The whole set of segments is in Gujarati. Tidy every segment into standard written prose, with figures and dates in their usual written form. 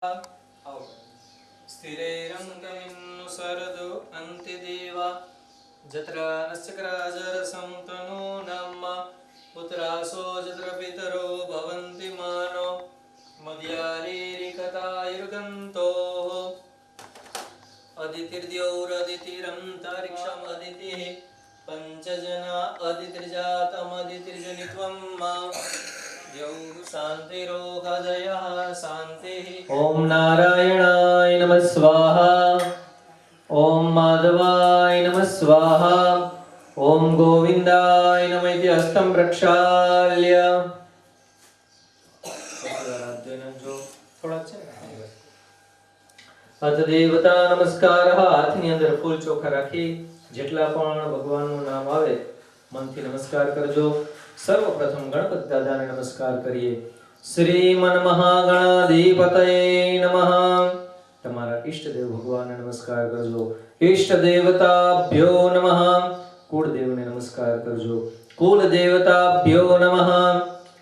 स्थिरैरङ्गमिन्नुसरदो अन्तिदेवा जत्रा नश्चक्राजरसं तनो नाम पुत्रासो जत्र पितरो भवन्ति मानो मद्यालीरिकतायुर्गन्तोः अदितिर्द्यौरदितिरन्तरिक्षम् अदितिः पञ्चजना अदितिर्जातमदितिर्जनित्वं मा ओम नारायणाय नमः स्वाहा ओम माधवाय नमः स्वाहा ओम गोविंदाय नमः इति हस्तं प्रक्षाल्य अथ देवता नमस्कार हाथनी अंदर फूल चोखा राखी जेटला पण भगवानનું નામ આવે મનથી નમસ્કાર કરજો। सर्वप्रथम गणपति दादा ने नमस्कार करिए। श्रीमन महागणाधिपतये नमः। तमारा इष्ट देव भगवान ने नमस्कार करजो। इष्ट देवताभ्यो नमः। कुल देव ने नमस्कार करजो। कुल देवताभ्यो नमः।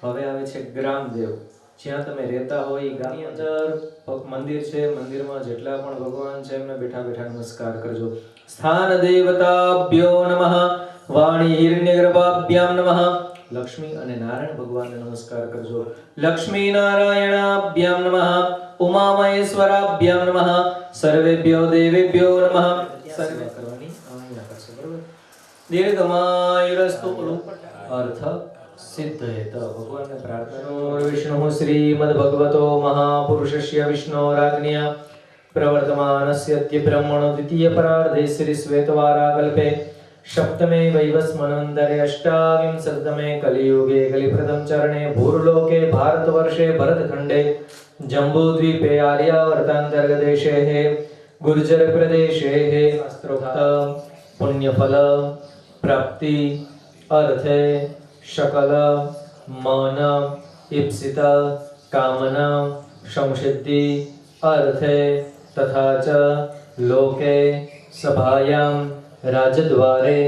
હવે આવે છે ગ્રામ દેવ। જ્યાં તમે રહેતા હોય એ ગામની અંદર મંદિર છે, મંદિરમાં જેટલા પણ ભગવાન છે એમને બેઠા બેઠા નમસ્કાર કરજો। સ્થાન દેવતાભ્યો નમઃ। વાણી હિરણ્યગર્ભાભ્યામ નમઃ। लक्ष्मी અને નારાયણ ભગવાનને નમસ્કાર કરજો। લક્ષ્મી નારાયણાભ્યામ નમઃ। ઉમા મહેશ્વરાભ્યામ નમઃ। સર્વેભ્યો દેવેભ્યો નમઃ। સર્વે કરવાની આજ્ઞા કરશો, બરોબર। દીર્ઘમાયુરસ્તુ અર્થ સિદ્ધયેત। ભગવાનને પ્રાર્થના। વિષ્ણુ શ્રીમદ ભગવતો મહાપુરુષસ્ય વિષ્ણોરાજ્ઞયા પ્રવર્તમાનસ્ય અદ્ય બ્રહ્મણો દ્વિતીય પરાર્ધે શ્રી શ્વેતવારાકલ્પે सप्तमे वैवस्वनन्तरे अष्टाविंशतमे कलियुगे कलिप्रथम चरणे भूर्लोके भारतवर्षे भरतखण्डे जम्बूद्वीपे आर्यावर्तान्तर्गदेशे गुर्जरप्रदेशे शास्त्रोक्त पुण्यफल प्राप्ति अर्थे सकल मन इप्सित कामना संसिद्धि अर्थे तथा च लोके सभायां राजद्वारे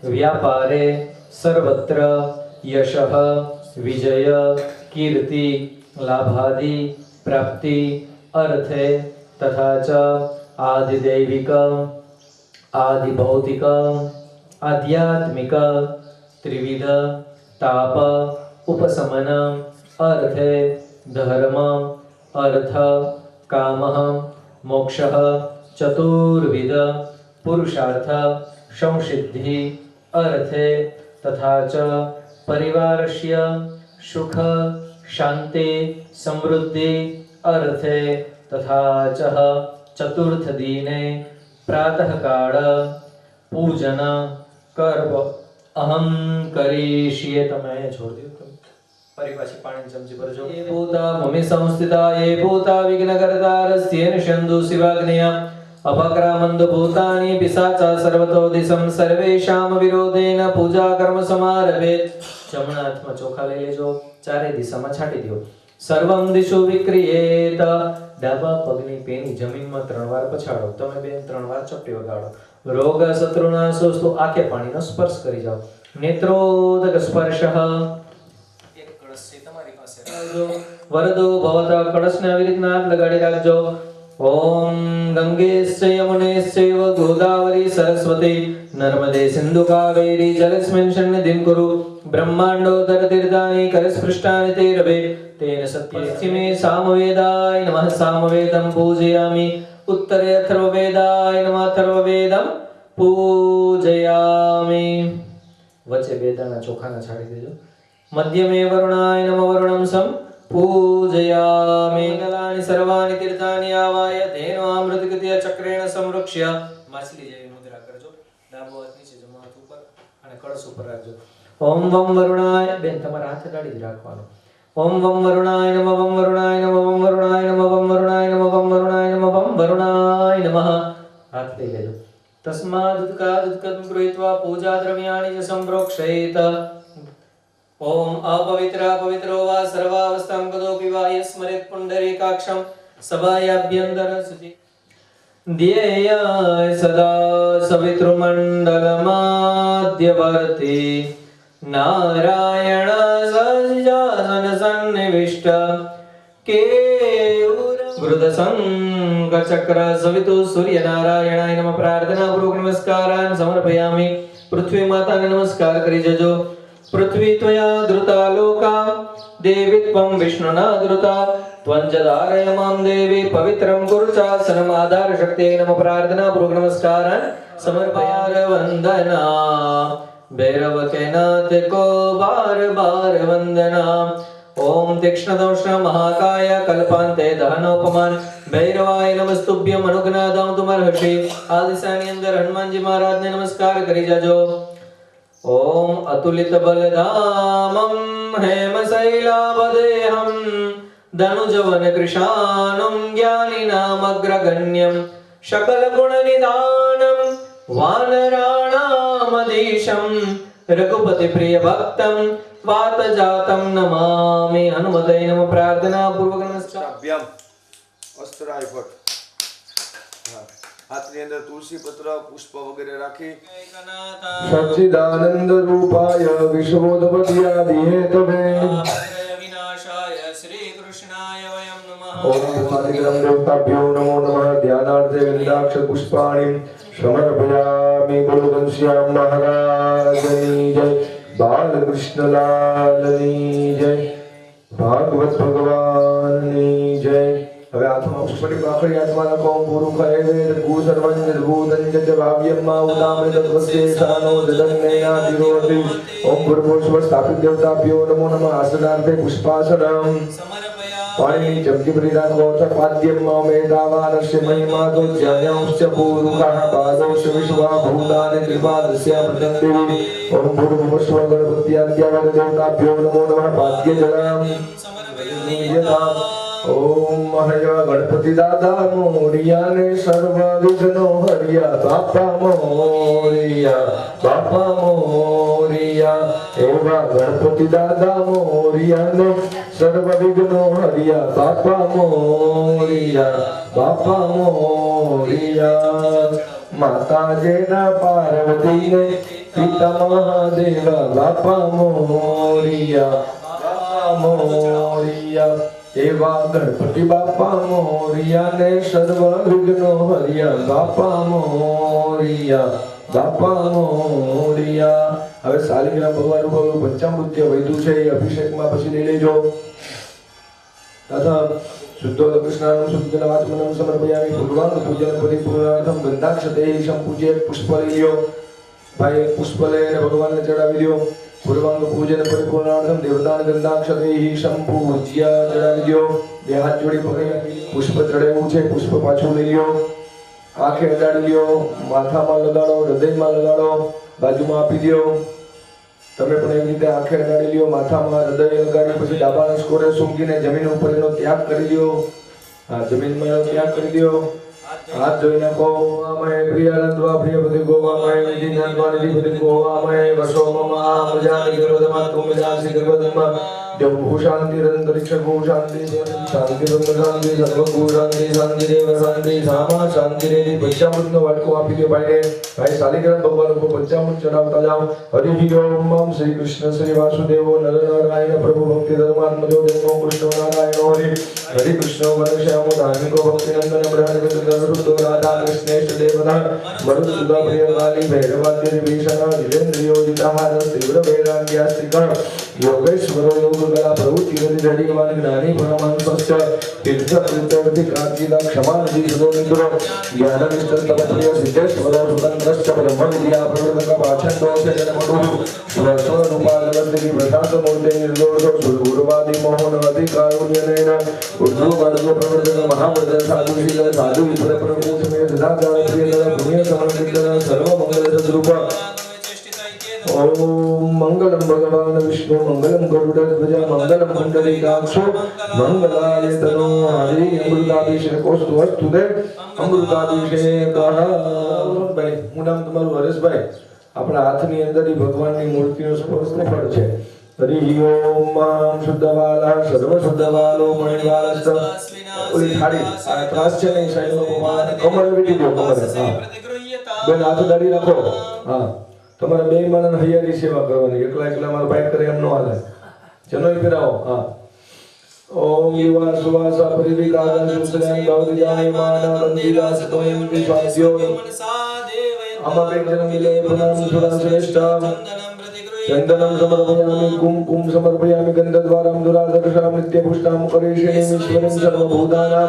व्यापारे सर्वत्र यशः विजय कीर्ति लाभादि प्राप्ति अर्थे तथा च आदिदैविक आदिभौतिक आध्यात्मिक त्रिविध ताप उपशमन अर्थे धर्म अर्थ कामः मोक्षः चतुर्विध पुरुषार्थ संसिद्धि अर्थे तथा च परिवारस्य सुख शांति समृद्धि अर्थे तथा च चतुर्थ दिने प्रातः काल पूजन कर्म अहम करिष्ये। तमे छोड़ दियो परिपाशी पाणी चमची भरजो। ये भूता भूमि संस्थिता ये भूता विघ्नकर्ता रस्येन शंदु शिवाग्नया अपक्रामन्द भूतानि पिशाचा सर्वतो दिशं सर्वेषां विरोधेन पूजा कर्म समारभे। जमणा हाथમાં ચોખા લઈ લેજો, ચારે દિશામાં છાંટી દો। સર્વમ દિશો વિક્રિયેત। ડાબા પગની પેની જમીનમાં 3 વાર પછાડો। તમે બેન 3 વાર ચપટી વગાડો। રોગ શત્રુનાશોસ્તુ આંખે પાણીનો સ્પર્શ કરી જાઓ। નેત્રોદક સ્પર્શઃ। એક કળશ છે તમારી પાસે રાખજો। વરદો ભવતા કળશને આવી રીતના હાથ લગાડી રાખજો। ओम गंगेश्च यमुनेश्चैव गोदावरी सरस्वती नर्मदे सिंधु कावेरी जलस्मिन् सन्निधिं कुरु। ब्रह्मांडोदर तीर्थानि करस्पृष्टानि ते रवे। तेन सत्यमे सामवेदाय नमः। सामवेदं पूजयामि। उत्तरे अथर्ववेदाय नमः। अथर्ववेदं पूजयामि। वच्चे वेदाना चोखाना छाड़ी देजो। मध्यमे वरुणाय नमः। वरुणं सम पूजयामि। मंगलानि सर्वाणि तीर्थानि आवाय धेनो अमृतगतिया चक्रेण संरक्ष्य। माछली जेवी मुद्रा करजो। डाबो हाथ नीचे जमणो हाथ ऊपर અને કળશ ઉપર રાખજો। ओम वम वरुणाय બેન તમારા હાથ ગાડી જ રાખવાનો। ओम वम वरुणाय नमः। वम वरुणाय नमः। वम वरुणाय नमः। वम वरुणाय नमः। वम वरुणाय नमः। वम वरुणाय नमः। हाथ લઈ લેજો। तस्मादुत्कादुत्कं गृहीत्वा पूजा द्रव्याणि च संप्रोक्षेत। ओम अपवित्र पवित्रो वा सर्वावस्थां कदोपि वा यस्मरेत् पुण्डरीकाक्षं सभायाभ्यन्तरं शुचि ध्येय सदा सवितृमण्डलमाद्यवर्ती नारायण सज्जासन सन्निविष्ट केयूर वृदसंग चक्र सवितु सूर्य नारायणाय नमः प्रार्थना पूर्वक नमस्कारान् समर्पयामि। पृथ्वी माताने नमस्कार करी जजो। पृथ्वी त्वया धृता लोका देवी त्वं विष्णुना धृता त्वञ्जदारय मां देवी पवित्रं कुरु चासनम् आधार शक्ते नमः प्रार्थना पूर्वक नमस्कारान् समर्पयामि। वंदना भैरव के नाथ को बार बार वंदना। ओम तीक्ष्णदंष्ण महाकाय कल्पांते दहनोपमान भैरवाय नमस्तुभ्यम अनुज्ञादां तुमर्हसि। आ दिशाની અંદર હનુમાનજી મહારાજને નમસ્કાર કરી જાજો। ओम अतुलित बलधामं हेमशैलावदेहं धनुजवन कृशानं ज्ञानिनामग्रगण्यं सकलगुणनिधानं वानराणामधीशं रघुपति प्रिय भक्तं वातजातं नमामि। हनुमते नमः प्रार्थना पूर्वक नमस्कार। अभ्याम अस्त्राय फट हाथनी अंदर तुलसी पत्र पुष्प वगैरह राखी सच्चिदानंद रूपाय विश्वोदपत्यादि हेतवे विनाशाय श्री कृष्णाय वयं नमः। ओम साधिग्रम देवताभ्यो नमो नमः। ध्यानार्थे गंधाक्ष पुष्पाणि समर्पयामि। बोलो घनश्याम महाराज की जय। बालकृष्ण लाल की जय। भागवत भगवान की जय। હવે આત્મા પુષ્પની પાખડી આત્મા નકો પૂરું કરે વેદ ગુ સર્વં નિર્ભૂતં જચ ભાવ્યમ મા ઉદામૃત તસ્ય સાનો જદન્નેના દિરોતિ। ઓમ ભૂર્ભુવઃ સ્થાપિત દેવતાભ્યો નમો નમઃ। આસનાર્થે પુષ્પાસનમ પાણીની ચમકી ભરી રાખો અથ પાદ્યમ મા મેધાવાનસ્ય મહિમા તો જ્ઞાનંશ્ચ પૂરુખઃ પાદોષ વિશ્વા ભૂતાને ત્રિપાદસ્ય પ્રદંદેવી। ઓમ ભૂર્ભુવઃ ગણપત્યાદ્યાવન દેવતાભ્યો નમો નમઃ। પાદ્ય જલમ નિયતામ। ओम महया गणपति दादा मोरिया ने सर्व विघ्नो हरिया। बापा मोरिया एवा गणपति दादा मोरिया ने सर्व विघ्नो हरिया। बापा मोरिया माता जेना पार्वती ने पिता महादेव। बापा मोरिया एवा गणपति बापा मोरिया ने सर्व विघ्नो हरिया। बापा मोरिया। હવે શાલિગ્રામ ભગવાન ઉપર પંચામૃત્ય વૈદુ છે એ અભિષેકમાં પછી લઈ લેજો। તથા શુદ્ધોદકૃષ્ણાનું શુદ્ધજલવાચમનમ સમર્પયામિ। ભગવાન પૂજન પરિપૂર્ણાર્થમ ગંધાક્ષતે સંપૂજ્ય પુષ્પ લઈ લ્યો। ભાઈ પુષ્પ લઈને ભગવાનને ચડાવી દો। પૂર્વાંગ પૂજન પરિપૂર્ણાર્થમ દેવતાન ગંધાક્ષતૈ સંપૂજ્ય ચડાવી દો। બે હાથ જોડી પકડી પુષ્પ ચડાવ્યું છે પુષ્પ પાછું લઈ લ્યો। આંખે અડાડી લ્યો। માથામાં લગાડો હૃદયમાં લગાડો બાજુમાં આપી દો। તમે પણ એવી રીતે આંખે અડાડી લ્યો માથામાં હૃદય લગાડી પછી ડાબા નસકોરે સૂંઘીને જમીન ઉપર એનો ત્યાગ કરી દો। હા જમીનમાં એનો ત્યાગ કરી દો। हाथ जोई नाखो। अमय प्रियानंदवा प्रियपति गोवामय निधिनंदवानिधि पति गोवामय वसो मम आमजानि गर्वदमा तुमजासि गर्वदमा। जब भू शांति रंतरिक्ष भू शांति शांति ब्रह्म शांति सर्व भू शांति शांति देव शांति सामा शांति रेडी। पंचामृतનો વાટકો આપી દો ભાઈને। ભાઈ શાલિગ્રામ ભગવાન ઉપર પંચામૃત ચડાવતા જાઓ। હરિ ઓમ શ્રી કૃષ્ણ શ્રી વાસુદેવ નર નારાયણ પ્રભુ ભક્તિ ધર્માત્મજો જન્મો કૃષ્ણ નારાયણ હરિ હરિ કૃષ્ણ વનશ્યામો ધાર્મિકો ભક્તિ નંદન બ્રહ્મચંદ્ર रुद्र राधा कृष्णेश देवता मरुदुर्गा प्रियकाली भैरवाद्य विभीषण जितेन्द्रियोजिताहार तीव्र वैराग्यास्तिकण योगेश्वर योगकला प्रवृत्ति गति ज्ञानी परमांसस्य तीर्थतीर्थवति क्रांतिदा क्षमानिधि सदोनिद्र ज्ञाननिष्ठ तपप्रिय सिद्धेश्वर स्वतंत्रश्च ब्रह्म विद्या प्रवर्तक पाचन्दोष जन्मडु स्वस्वरूपालवन्ति प्रशांत मूर्ते निर्दोष गुरुवादि मोहन अधिकारुण्यनेन उद्धव प्रवर्तक महावृद्ध साधुशील साधु विप्र प्रभु में सदाचार प्रियतर पुण्य समर्पितर सर्व मंगल सद्रूप। ओम मंगलम भगवान विष्णु मंगलम गरुड़ध्वज मंगलम कुंडलीकाक्ष मंगलाय तनो हरि। अमृताभिषेकोस्तु अस्तुते अमृताभिषेकः। भाई હું નામ તમારું હરેશભાઈ। આપણા હાથની અંદર ઈ ભગવાનની મૂર્તિનો સ્પર્શનું ફળ છે। હરિ ઓમ મામ શુદ્ધવાલા સર્વ શુદ્ધવાલો મણિવાલસ્ત। ઓલી થાળી આ ત્રાસ છે ને સાઈડમાં ભગવાન કમર વીટી દો કમર। હા બેન હાથ દાડી રાખો। હા તમારે બે માણસને હૈયાની સેવા કરવાની। એકલા એકલા મારો બાઈક કરે એમ ન હાલે। જનોઈ ફેરાવો। હા ओम युवा सुवासा परिविकादा सुसलयं भवति जायमाना मंदिरा सतोयं विश्वास्यो अमवेजनं विलेपनं सुरश्रेष्ठा चंदनं समर्पयामि कुमकुम समर्पयामि गंधद्वारां दुरादर्शां नित्यपुष्टां करेशेमीश्वरं सर्वभूतानां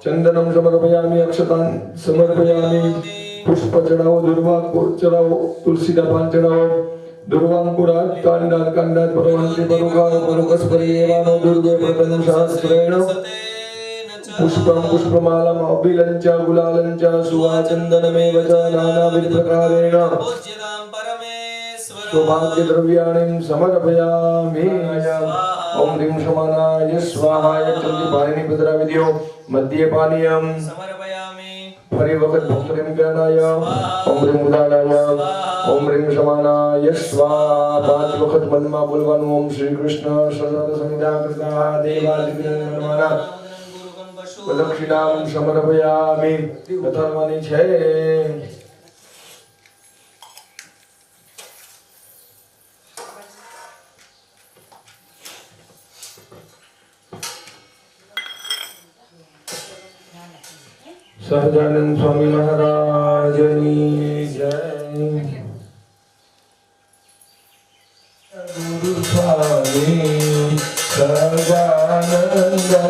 चंदनं समर्पयामि अक्षतां समर्पयामि पुष्प चढ़ाओ दुर्वांकुर चढ़ाओ तुलसीदा पान चढ़ाओ दुर्वांकुरात् कांडात् कांडात् परमंत्री परुगाय परुकस परियेवानो दुर्गे प्रतनु सहस्रेण पुष्पं पुष्पमालम् अभिलञ्च गुलालञ्च सुवाचन्दनमेव च नानाविध प्रकारेण सौभाग्यद्रव्याणि समर्पयामि ओम ह्रीं शमनाय स्वाहा चंदी पाणिनि पधरा विधियो मध्ये पानीयम् फरी वक्त भक्तरिं ज्ञानाय ओम ह्रीं उदानाय ओम ह्रीं शमनाय स्वाहा 5 वक्त મનમાં બોલવાનું ઓમ શ્રી કૃષ્ણ સદા સંધ્યા કરતા દેવાદિગ્રહમાના પ્રદક્ષિણામ સમર્પયામિ કથાવાની છે સહજાનંદ સ્વામી મહારાજની જય ગુરુ સ્વામી સહજાનંદ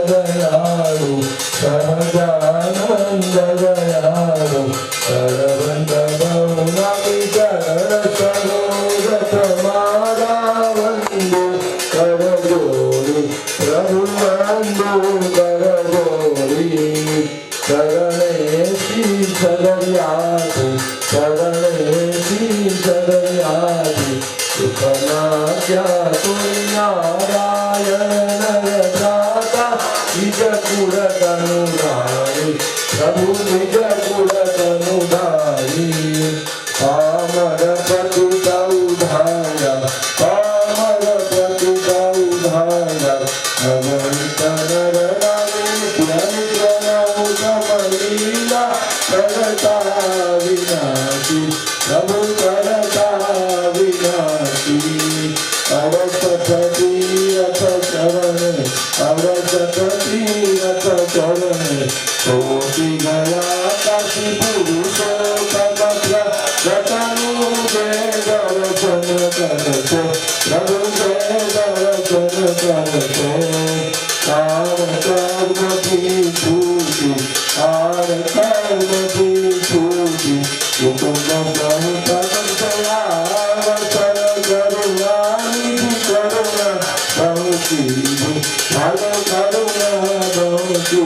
દયાળુ સહજાનંદ દયાળુ સરવંત ભવનામિ ચરણ સરોજ તમારા વંદો કર જોડી પ્રભુ વંદો કર જોડી शरणेशी शरण्याति शरणेशी शरण्याति सुखनाद्या नारायण दाता निज कुल तनुधारी प्रभु निज कुल तनुधारी पामर पतित उद्धार पामर पतित उद्धार करता विनाशी प्रभु करता विनाशी अवसती रथ चरण अवसती रथ चरण कोटि गया काशी पुरुषोत्तम रतनु के दर्शन करते प्रभु के दर्शन करते काम कर्म की छूटी आर कर्म की छूटी कुटुंब बहुतंसयावसर करुणानि करुणा बहुती भल करुणा बहुती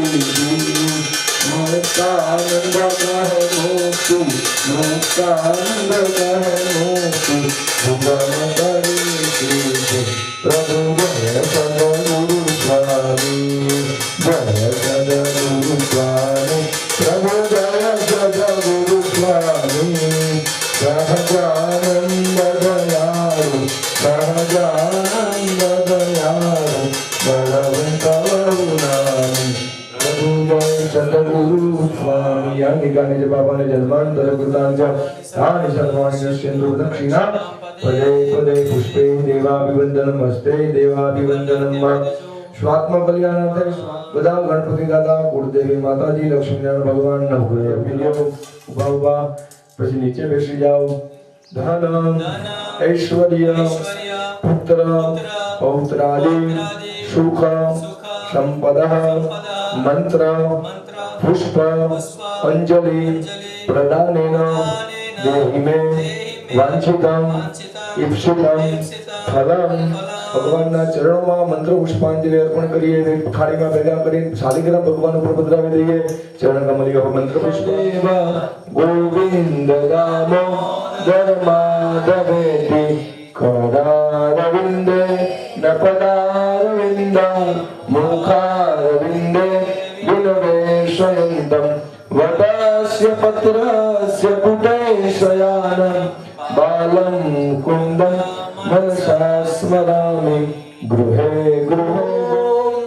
मुक्तानंद कहे मुक्ति मुक्तानंद कहे मुक्ति भुवन करी प्रभु जय सद्गुरु स्वामी जय सद्गुरु स्वामी प्रभु जय सद्गुरु स्वामी सहजानंद दयालु सहजानंद दयालु बलवंत करुणानि प्रभु जय सद्गुरु स्वामी या ठिकाणी जे बाबाने जन्मांतर कृतांच्या स्थानी सर्वांनी सिंधू दक्षिणा पदे पदे पुष्पे देवाभिवंदनम हस्ते देवाभिवंदनम स्वात्म कल्याणार्थे બધા ગણપતિ દાદા કુળદેવી માતાજી લક્ષ્મીનારાયણ ભગવાન ના હોય બીજો ઉભા ઉભા પછી નીચે બેસી જાઓ ધન ऐश्वर्य पुत्र पौत्रादि सुख संपद मंत्र पुष्प अंजलि प्रदानेन देहि मे वांछितं इप्सितं फलं ભગવાનના ચરણોમાં મંત્ર પુષ્પાંજલિ અર્પણ કરીએ થાળીમાં ભેગા કરી શાલિગ્રામ ભગવાન ઉપર પધરાવી દઈએ ચરણ કમલીઓ મંત્ર પુષ્પેવ ગોવિંદ રામો ધર્માદવેતિ करारविन्दे नपदारविन्द मुखारविन्दे विनवेशयन्तं वटस्य पत्रस्य पुटे शयानं बालं कुन्दं मनसा स्मरामि गृहे गृहे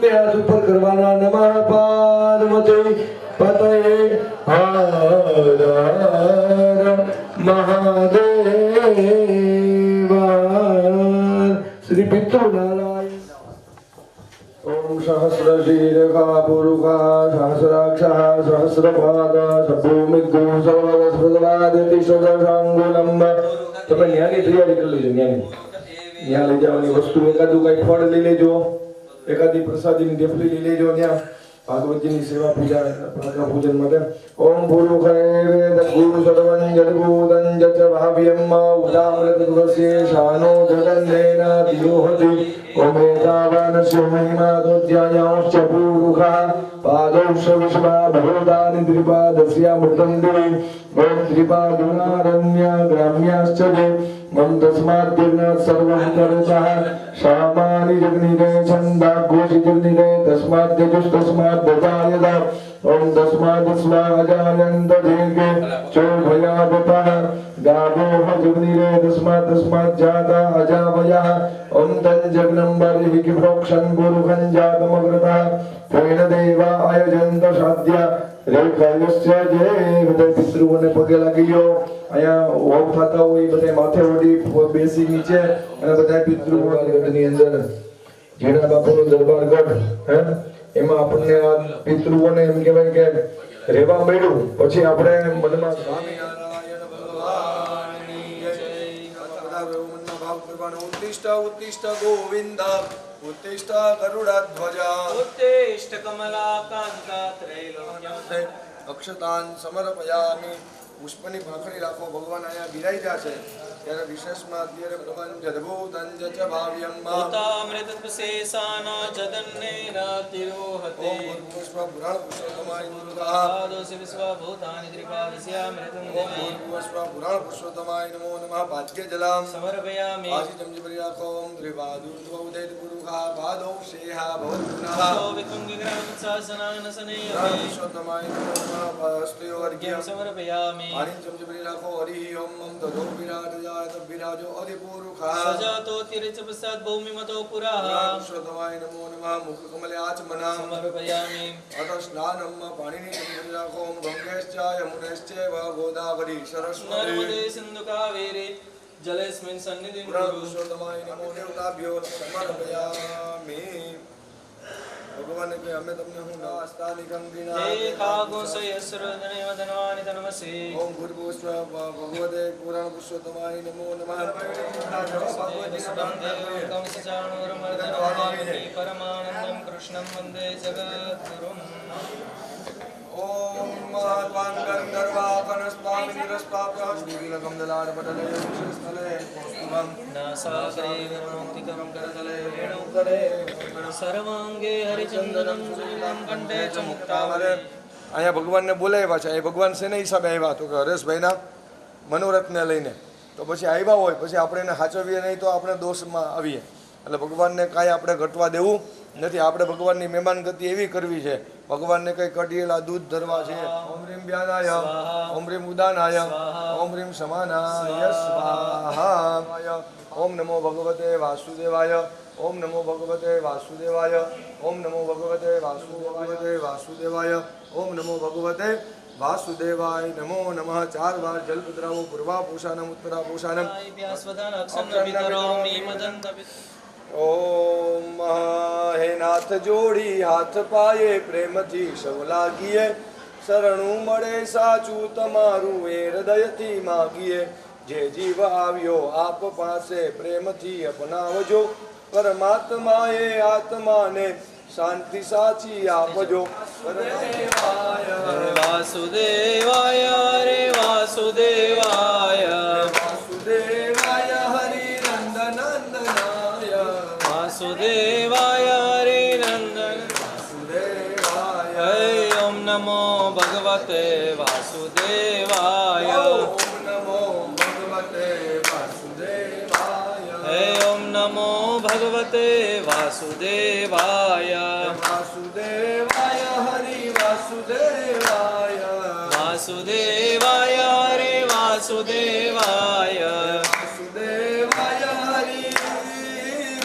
व्यास ऊपर करवाना नमः पार्वती पतये हर हर महादेव श्री पितृ नारायण सहस्रशीर्षः पुरुषः सहस्राक्षः सहस्रपाद सभूमिगो सर्वस्पृतवादितिशतशाङ्गुलम् તમે ન્યાની તૈયારી કરી લેજો ન્યા લઈ જવાની વસ્તુ એકાદું કઈ ફળ લઈ લેજો એકાદી પ્રસાદીની ઢેફલી લઈ લેજો ત્યાં ભાગવતજીની સેવા પૂજા ભાગા પૂજન માટે ઓમ ભૂરુખરે વેદ ગુરુ સર્વં જડભૂતં જચ ભાવ્યમ ઉદામૃત દુરસ્ય શાનો જગન્નેન દિયોહતિ ઓમ એતાવાનસ્ય મહિમા દોધ્યાયાંશ્ચ ભૂરુખા પાદૌષ વિશ્વા ભગવતાનિ ત્રિપાદસ્યામૃતં દિવી ઓમ ત્રિપાદુનારણ્ય ગ્રામ્યાશ્ચ જે મમ તસ્માદ્યગ્ન સર્વં કરચઃ શામાનિ જગ્નિરે છંદા ઘોષિ જગ્નિરે તસ્માદ્યજુસ્તસ્માદ્ દજાયદા ઓમ તસ્માદ્ સ્વાજાયન્ત દેગે ચો ભયાવતઃ ગાવોહ જગ્નિરે તસ્માદ્ જાતા અજાવયઃ ઓમ તં જગ્નં બર્હિ પ્રોક્ષં ગુરુખં જાતમગ્રતઃ પ્રેણ દેવા આયોજંત સાધ્યા રેખાયસ્ય જે બધા પિતૃઓને પગે લાગી લ્યો અહીંયા હોમ થતા હોય બધા માથે ઓડી બેસી નીચે અને બધા પિતૃઓની અંદર જેના બાપુનો દરબારગઢ હે એમાં આપણને આ પિતૃઓને એમ કહેવાય કે રેવા મળ્યું પછી આપણે મનમાં સ્વામિનારાયણ ભગવાનની જય બધા મનમાં ભાવ કરવાનો ઉત્તિષ્ઠ ઉત્તિષ્ઠ ગોવિંદ ઉત્તિષ્ઠ ગરુડધ્વજા ઉત્તિષ્ઠ કમલાકાંતા ત્રૈલોક્યમ અક્ષતાન સમર્પયામિ પુષ્પની ભાખરી રાખો ભગવાન અહીંયા બિરાજ્યા છે ત્યારે વિશેષમાં અત્યારે ભગવાન જદભૂતં જચ ભાવ્યમ ઉતામૃતપસેસાન જદન્નેન તિરોહતે ઓમ પુષ્પ પુરાણ પુરુષોત્તમાય નમઃ પાદોષ વિશ્વભૂતાનિ ત્રિપાદસ્યામૃતં ઓમ પુષ્પ પુરાણ પુરુષોત્તમાય નમો નમઃ પાદ્ય જલમ સમર્પયામિ આજી ચમચી રાખો ઓમ ત્રિપાદુર્ધવૌદૈત પુરુષા પાદૌ શેહા ભવત્પુનઃ સો વિકુંગિગ્રહમત્સાસનાનસને પુરુષોત્તમાય નમો નમઃ પાસ્તયો વર્ગ્યમ સમર્પયામિ આજી ચમચી રાખો હરિ ઓમ મમ તદો વિરાટ જાત વિરાજો અધિપુરુષા સજાતો તિરચ પ્રસાદ ભૌમિમતો પુરાઃ પુરુષોત્તમાય નમો નમઃ મુખ કમલે આચમનઃ સમર્પયામિ અથ સ્નાનમ પાણીની ચમચી રાખો ઓમ ગંગેશ્ચ યમુનેશ્ચૈવ ગોદાવરી સરસ્વતી નર્મદે સિંધુ કાવેરી જલેસ્મિન સન્નિધિં પુરા કુરુ પુરુષોત્તમાય નમો દેવતાભ્યો સમર્પયામિ ભગવાન કે અમે તમને હું નાસ્તાની ગંગીના તે ખાગોસયસ્રદને વદનવાનિ તનમસે ઓમ ભૂર્ભુવસ્વ ભગવતે પુરાણ પુરુષોત્તમાય નમો નમઃ પરમાનંદં કૃષ્ણં વંદે જગદ્ગુરું ઓમ મહાત્માન ગંધર્વાકનસ્તામિ નિરસ્તાપ્ય શ્રીલકમ દલાડપટલે સ્થલે કૌસ્તુભમ નાસાગ્રે વિમુક્તિકરં કરતલે વેણુકરે સર્વાંગે હરિચંદનં સુરીલં કંઠે ચ મુક્તાવરે અહીંયા ભગવાનને બોલાવ્યા છે એ ભગવાન શેના હિસાબે આવ્યા તો કે હરેશભાઈના મનોરથને લઈને તો પછી આવ્યા હોય પછી આપણે એને સાચવીએ નહીં તો આપણે દોષમાં આવીએ એટલે ભગવાનને કાંઈ આપણે ઘટવા દેવું નથી આપણે ભગવાનની મહેમાન ગતિ એવી કરવી છે ભગવાનને કંઈ કઢિયેલા દૂધ ધરવા છે ઓમ રીમ વ્યાનાય ઓમ રીમ ઉદાનાય ઓમ રીમ સમાનાય સ્વાહા ઓમ નમો ભગવતે વાસુદેવાય ઓમ નમો ભગવતે વાસુદેવાય ઓમ નમો ભગવતે વાસુદેવાય ઓમ નમો ભગવતે વાસુદેવાય નમો નમઃ 4 વાર જલ પુત્રાવો પૂર્વા પૂષાનમ ઉત્તરા પૂષાનમ ઓમ હે નાથ જોડી હાથ પાયે પ્રેમથી સૌ લાગીએ શરણું મળે સાચું તમારું એ હૃદયથી માગીએ જે જીવ આવ્યો આપ પાસે પ્રેમથી અપનાવજો પરમાત્માએ આત્માને શાંતિ સાચી આપજો વાસુદેવાય રે વાસુદેવાય વાસુદેવાય હરિનંદનંદનાય વાસુદેવાય રે નંદન વાસુદેવાય ઓમ નમો ભગવતે વાસુદેવાય ઓમ નમો ભગવતે વાસુદેવાય ઓમ નમો ભગવતે વાસુદેવાય વાસુદેવાય હરિ વાસુદેવાય વાસુદેવાય રે વાસુદેવાય વાસુદેવાય હરિ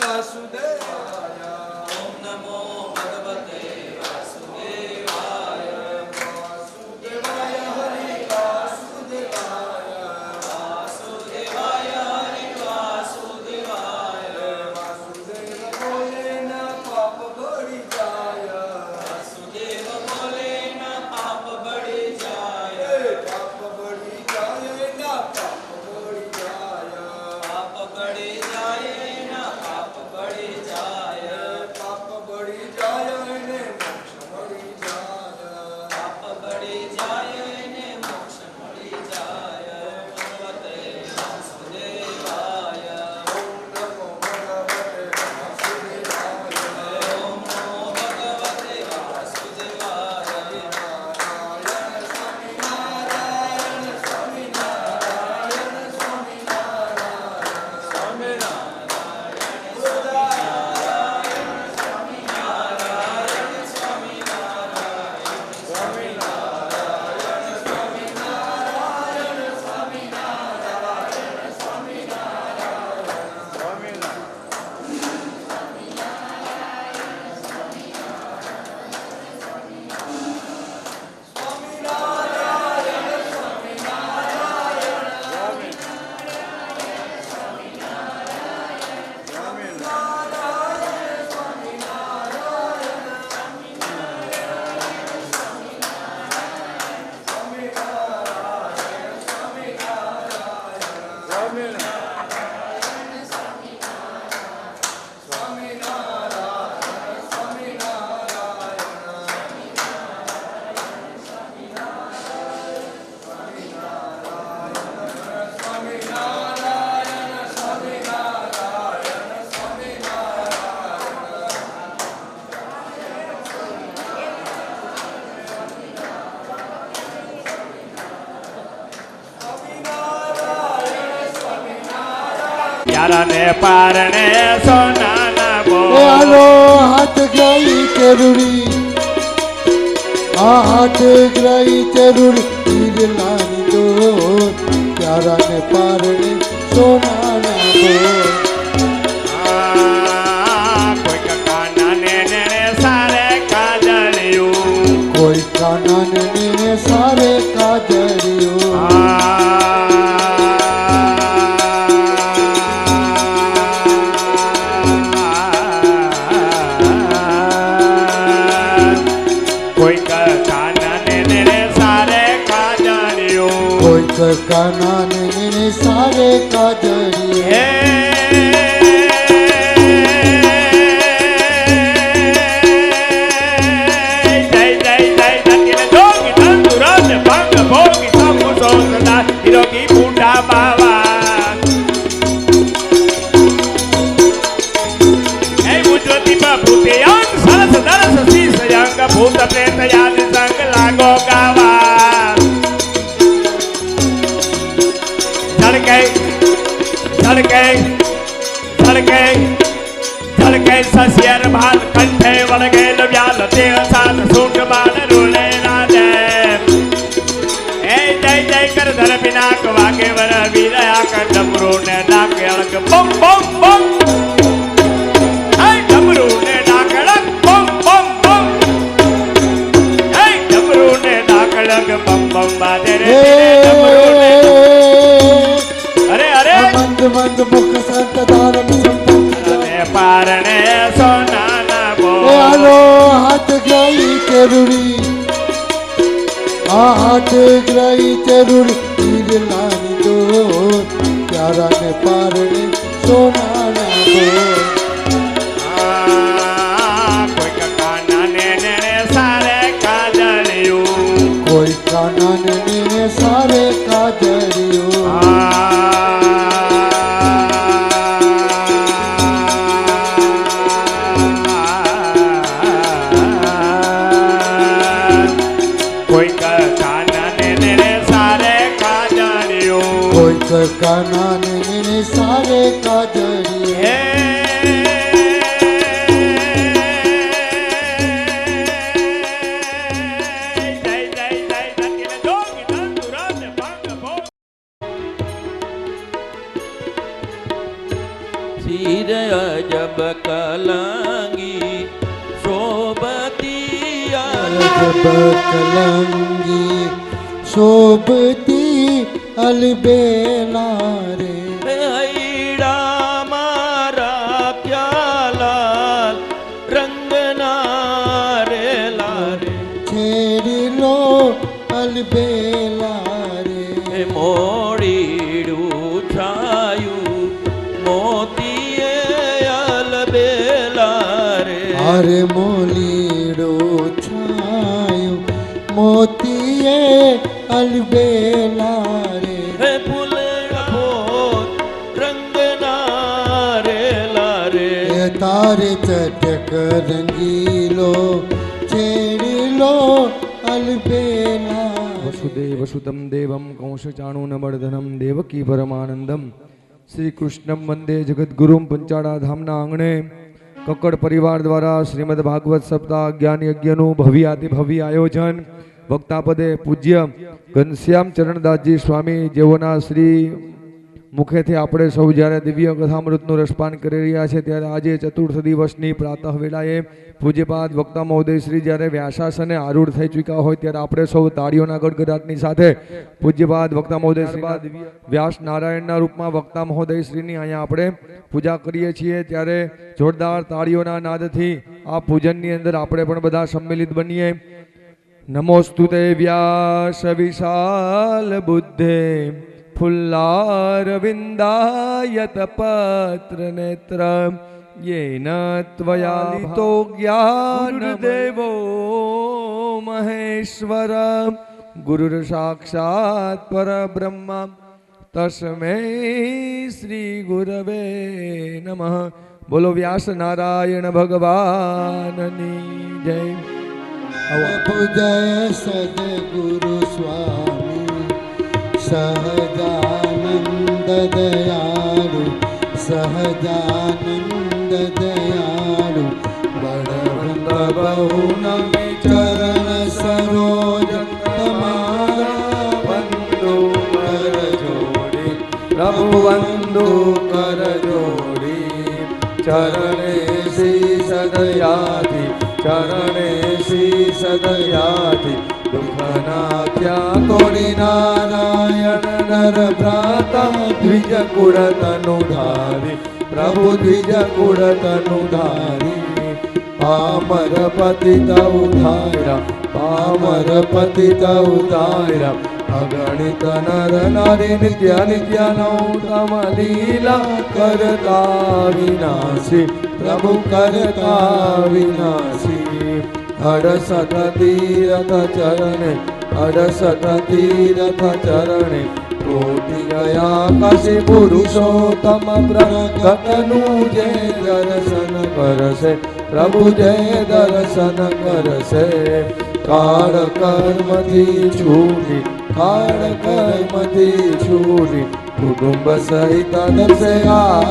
વાસુદેવાય ઓમ નમો ભગવતે વાસુદેવાય વાસુદેવાય હરિ વાસુદેવાય વાસુદેવાય રે વાસુદેવાય વાસુદેવ બોલે ના પાપ બળી જાય ક્યારાને પારણે સોનાના બોલ આનો હાથ ગ્રાહી જરૂરી આ હાથ ગ્રાહી જરૂરી ઈરલાની દોર ક્યારાને પારણે સોનાના બોલ કોઈક કાનાને નેણે સારે કાજળિયું કોઈ કાનાને ને સારે કાજળિયો કોઈક કાનાને નેણે સારે કાજળિયું કોઈક કાનાને ને સારે કાજળિયો હે Hiroki Buddha Baba Hey Mujoti Babhutiyang Saras Daras Sisayang Bhuta Pretayad Sang Lago Gava Jhalke Sasyar Bhal Kanthe Valge Lavyal Dev Sat Sund Bad Rule Radhe જય જય કર ધર પિનાક વાગે વર વીરયા કર ડમરૂ ને ડાક અળક બમ બમ બમ હે ડમરૂ ને ડાક અળક બમ બમ બમ હે ડમરૂ ને ડાક અળક બમ બમ બાજે રે ડમરૂ ને અરે અરે મંદ મંદ મુખ સંત ધારમ સંપત્તિ પારણે સોનાના બોલ આનો હાથ ગ્રાહી જરૂરી આ હાથ ગ્રાહી જરૂરી ઈરલાની દોર ક્યારાને પારણે સોનાના બોલ કોઈક કાનાને નેણે સારે કાજળિયું કોઈ કાનાને ને સારે કાજળિયો કોઈક કાનાને નેણે સારે કાજળિયું કોઈક કાનાને ને સારે કાજળિયો હે જય જય જય ધરતીને જોગી ધંધુરાજ ભાંગ ભોગ सिर अजब कलंगी शोभती जब कलंगी शोभती अलबेला रे हैड़ा मारा क्या लाल रंगना रे लारे છેડી લો अलबेला રે મોડીડું છાયું મોતીએ અલબેલા રે અરે મોલીડો છાયો મોતીએ अलबेला રે ફૂલડા ફોર રંગના રે લારે એ તારે ચટક રંગીલો છેડી લો अलबेला વસુદેવ વસુતમ દેવમ કંસચાણુન બળધનમ દેવકી પરમાનંદમ શ્રી કૃષ્ણમ વંદે જગદગુરુમ પંચાળા ધામના આંગણે કક્કડ પરિવાર દ્વારા શ્રીમદ ભાગવત સપ્તાહ જ્ઞાન યજ્ઞનું ભવ્યાતિ ભવ્ય આયોજન વક્તાપદે પૂજ્ય ઘનશ્યામ ચરણદાસજી સ્વામી જેઓના શ્રી મુખેથી આપણે સૌ જ્યારે દિવ્ય કથામૃતનું રસપાન કરી રહ્યા છે ત્યારે આજે ચતુર્થ દિવસની પ્રાતઃ વેળાએ પૂજ્યપાદ વક્તા મહોદય શ્રી જ્યારે વ્યાસાસને આરૂઢ થઈ ચૂક્યા હોય ત્યારે આપણે સૌ તાળીઓના ગડગડાટની સાથે પૂજ્યપાદ વક્તા મહોદય શ્રી વ્યાસ નારાયણના રૂપમાં વક્તા મહોદય શ્રીની અહીંયા આપણે પૂજા કરીએ છીએ ત્યારે જોરદાર તાળીઓના નાદથી આ પૂજનની અંદર આપણે પણ બધા સંમિલિત બનીએ. નમોસ્તુતે વ્યાસ વિશાલ બુદ્ધે ફુલ્લારવિંદાયત પત્ર નેત્ર येन त्वयालितो ज्ञानदेवो महेश्वर गुरुर्साक्षात् परब्रह्म तस्मै श्री गुरवे नमः. बोलो व्यास नारायण भगवाननी जय. प्रभु जय सद्गुरु स्वामी सहजानंद दयालु સહજાનંદ દયાળુ બળવંત બહુ નમી ચરણ સરોજ તમારા વંદો કર જોડી પ્રભુ વંદો કર જોડી ચરણે શીશ દયાથી ચરણે શીશ દયાથી દુઃખના ક્યાં તોડી નારાયણ નર ભ્રાતા દ્વિજ કુળ તનુ ધારી પ્રભુ દ્વિજ કુળ તનુ ધારી પામર પતિત ઉધાર્યા પામર પતિત ઉધાર્યા અગણિત નર નારી નિત્ય નિત્ય નૌતમ લીલા કરતા વિનાશી પ્રભુ કરતા વિનાશી 68 તીરથ ચરણે 68 તીરથ ચરણે કોટી ગયા કાશી પુરુષોત્તમ પ્રગટનું જે દર્શન કરશે પ્રભુ જે દર્શન કરશે કાળ કર્મથી છૂટી કાળ કર્મથી છૂટી કુટુંબ સહિત દર્શે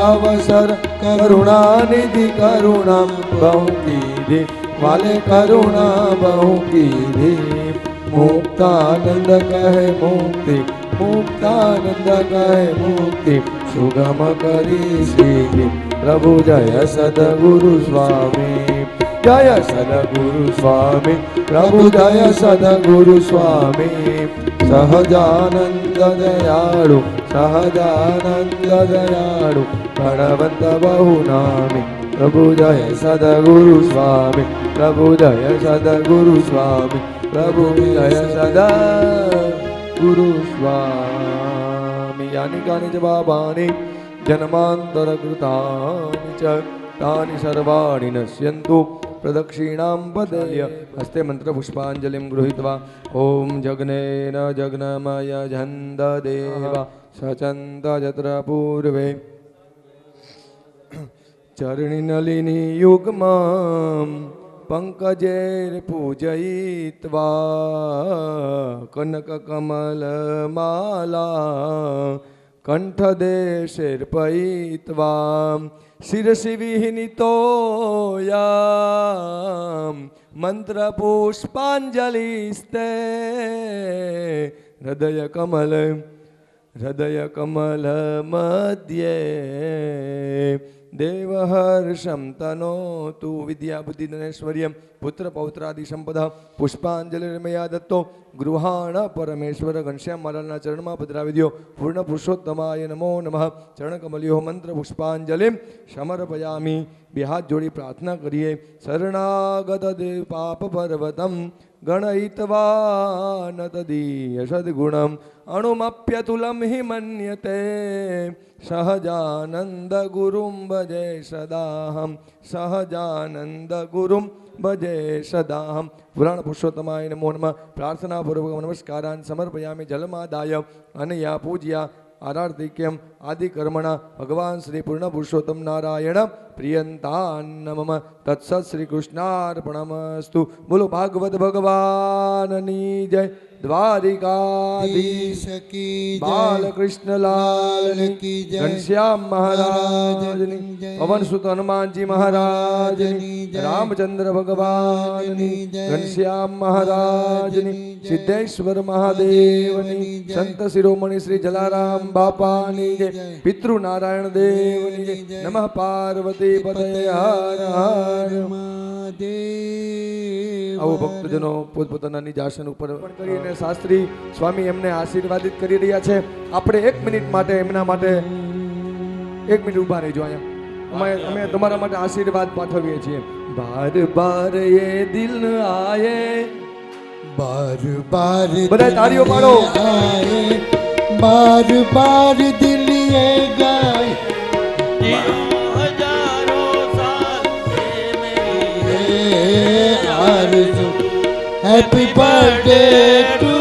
અવસર કરુણાનિધિ કરુણા બહુ કીધી વાલે કરુણા બહુ કીધી મુક્તાનંદ કહે મુક્તિ મુક્તાનંદ કહે મુક્તિ સુગમ કરી સીધી પ્રભુ જય સદગુરુ સ્વામી જય સદગુરુ સ્વામી પ્રભુ જય સદગુરુ સ્વામી સહજાનંદ દયાળુ સહજાનંદ દયાળુ બળવંત બહુ નામી પ્રભુ જય સદગુરુ સ્વામી પ્રભુ જય સદગુરુ સ્વામી પ્રભુ જય સદગુરુ સ્વામી યાની કાની ચ બાબાની જન્માંતર કૃતાની ચ તાની સર્વાણી નશ્યંતુ પ્રદક્ષિણામ પદય હસ્તે મંત્ર પુષ્પાંજલિમ ગૃહીત્વા ઓમ જગ્નેન જગ્નમય છંદ દેવા સચંદ જત્ર પૂર્વે ચરણી નલિની યુગમાં પંકજેર પૂજયિત્વા કનક કમલ માલા કંઠદેશેર્પયિત્વા શિરસી વિહિનિતોયામ મંત્ર પુષ્પાંજલિસ્તે હૃદય કમલ મધ્યે દેવહર્ષમ તનોતુ વિદ્યા બુદ્ધિ ધનેશ્વર્યમ પુત્ર પૌત્રાદિ સંપદા પુષ્પાંજલિર્મયા દત્તો ગૃહાણ પરમેશ્વર ઘનશ્યામ મહારાજના ચરણમાં પધરાવી દો પૂર્ણ પુરુષોત્તમાય નમો નમઃ ચરણ કમલ્યો મંત્ર પુષ્પાંજલિમ સમર્પયામી બે હાથ જોડી પ્રાર્થના કરીએ શરણાગત દેવ પાપ પર્વતમ ગણયિત્વા નતદીય સદગુણમ અણુમપ્યતુલમ હિ મન્યતે સહજાનંદ ગુરુમ ભજે સદાહમ સહજાનંદ ગુરુમ ભજે સદાહમ પુરાણ પુરુષોત્તમાય નમો નમઃ પ્રાર્થનાપૂર્વક નમસ્કારાન સમર્પયામિ જલમાદાય અનયા પૂજ્યા આરાર્તિક્યમ આદિ કર્મણા ભગવાન શ્રી પૂર્ણ પુરુષોત્તમ નારાયણ પ્રિયંતાન્નમમ તત્સત શ્રી કૃષ્ણાર્પણમસ્તુ બોલો ભાગવત ભગવાનની જય દ્વારિકાધીશ કી જય બાલકૃષ્ણલાલ કી જય ઘનશ્યામ મહારાજની પવન સુત હનુમાનજી મહારાજની રામચંદ્ર ભગવાનની ઘનશ્યામ મહારાજની સિદ્ધેશ્વર મહાદેવની સંત શિરોમણી શ્રી જલારામ બાપાની જય પિતૃ નારાયણ દેવની જય નમઃ પાર્વતી પતય હર હર મહાદેવ આવો ભક્તજનો પોતપોતાના નિજ આસન ઉપર કરીને શાસ્ત્રી સ્વામી એમને આશીર્વાદિત કરી રહ્યા છે આપણે 1 મિનિટ માટે એમના માટે 1 મિનિટ ઊભા રહેજો અહીંયા અમે તમારા માટે આશીર્વાદ પાઠવીએ છીએ બાર બાર એ દિલ આયે બાર બાર બધા તાળીઓ પાડો બાર બાર દિલ એ ગાય હજારો સાલ से मेरी આરઝુ happy birthday to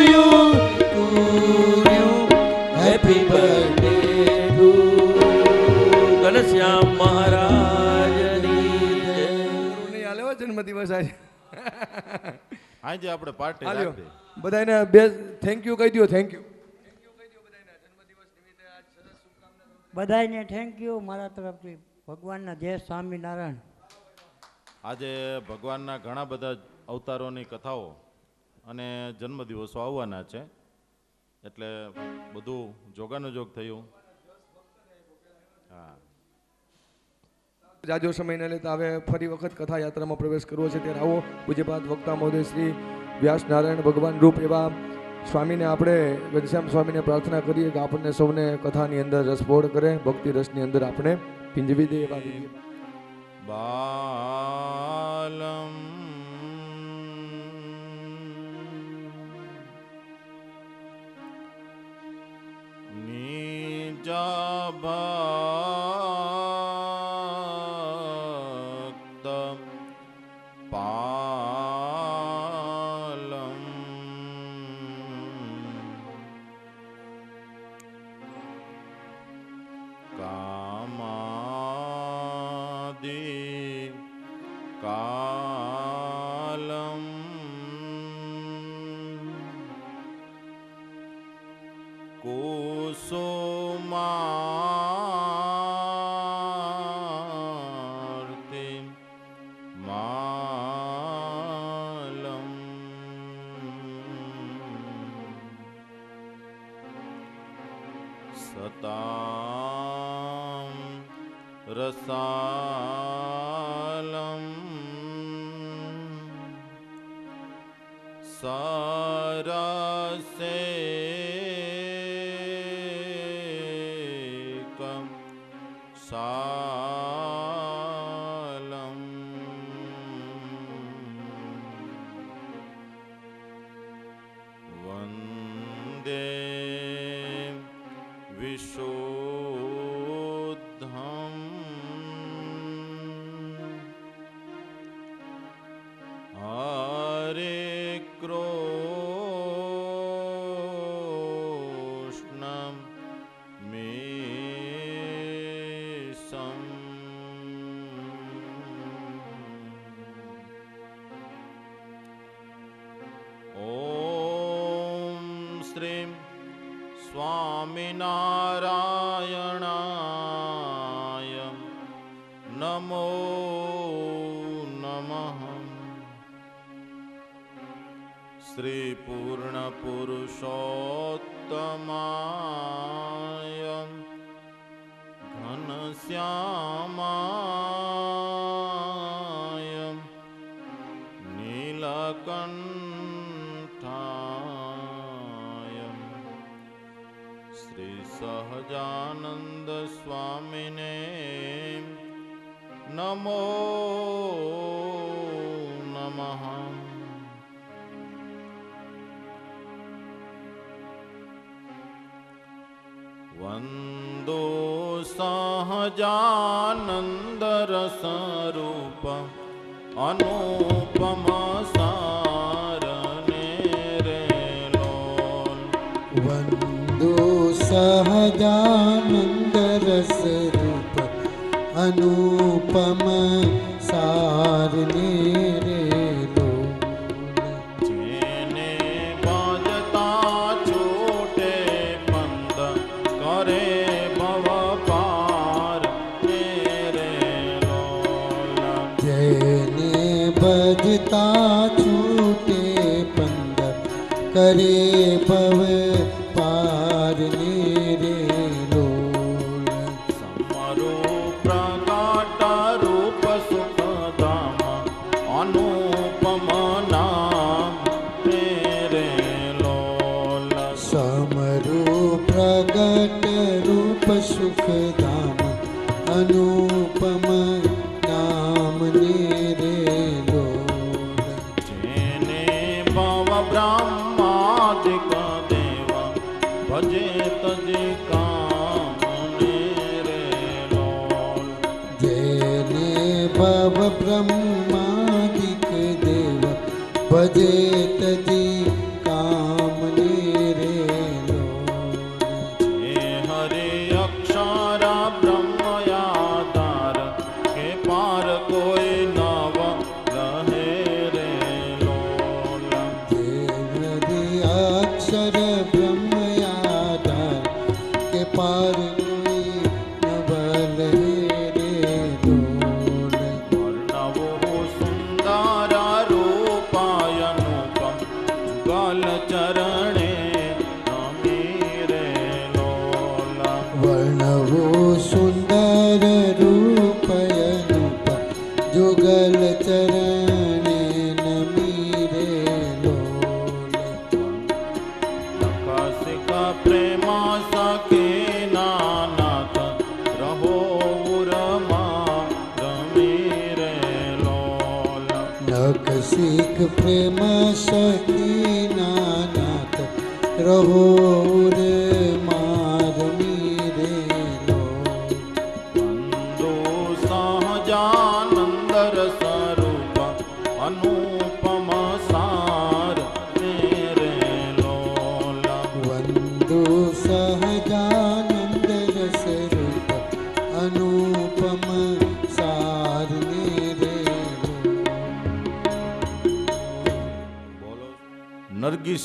you happy birthday to Ghanshyam મહારાજની જય. નહીં હાલે જન્મદિવસ આજે આજે આપણે પાર્ટી હાલ્યો રાખી. બધાને બે થેન્ક યુ કહી દો થેન્ક યુ બધાને થેન્ક યુ મારા તરફથી. ભગવાનના જય સ્વામિનારાયણ. આજે ભગવાનના ઘણા બધા અવતારોની કથાઓ અને જન્મદિવસો આવવાના છે, એટલે બધું જોગાનુજોગ થયું. હા, જાજો સમય ન લેતા હવે ફરી વખત કથા યાત્રામાં પ્રવેશ કરવો છે. ત્યારે આવો પૂજ્યપાદ વક્તા મહોદય શ્રી વ્યાસ નારાયણ ભગવાન રૂપ એવા સ્વામીને આપણે ઘનશ્યામ સ્વામીને પ્રાર્થના કરીએ કે આપણને સૌને કથાની અંદર રસભોળ કરે, ભક્તિ રસની અંદર આપણે પીંજવી દે એવા દિવ્ય બાલમ નીજા ભક્ત પાલમ કામાદિ કાલમ કુસુમાર્તિ માલમ સતામ રસાલમ સરસેકમ સાલમ વંદે વિશુદ્ધમ હરે કૃષ્ણ મેષમ ઓમ શ્રીમ સ્વામિનારાયણાય નમો નમઃ. શ્રી પૂર્ણ પુરુષોત્તમાય ઘનશ્યામાય નીલકંઠાય શ્રી સહજાનંદ સ્વામિને નમો નમઃ. વંદો સહજાનંદ રસરૂપ અનુપમ સારને રે લોલ. વંદો સહજાનંદ રસ રૂપ અનુપમ સારને રે લોલ. જેને બાજતા છૂટે પંદ કરે ભવ પાર ને રે લોલ. જેને ભજતા છૂટે પંદ કરે ભવ પાર ને રે લોલ. સમરો પ્રગટ રૂપ સુખધામ અનુપમ નામ ને રે લોલ. સમરૂ પ્રગટ રૂપ સુખધામ અનુપમ નામ ને રે લોલ. જેને ભવ બ્રહ્માદિક દેવ ભજે તજે કામ ને રે લોલ. જેને ભવ બ્રહ્માદિક દેવ ભજે તજી કામ ને રે લોલ. હે હરે અક્ષર બ્રહ્મ યાદાર કે પાર કોઈ નવ રહે રે લોલ. હે અક્ષર બ્રહ્મ યાદાર કે પાર કોઈ ચરણે નમી રે લોલા. વર્ણવો સુંદર રૂપયનુપ જુગલ ચરણે નમી રે લોલ. નખાસિકા પ્રેમા સખી નાનાથ રહો ઉરમાં રમી રે લોલા. નખસિક પ્રેમ સખી નાનાથ રહો રે મારમી રે લોલ. બંધુ સહજાનંદર સ્વરૂપ અનુપમ સાર રે લોલા. વંદુ સહજાનંદ રસરૂપ અનુપમ સારને રે नरगिस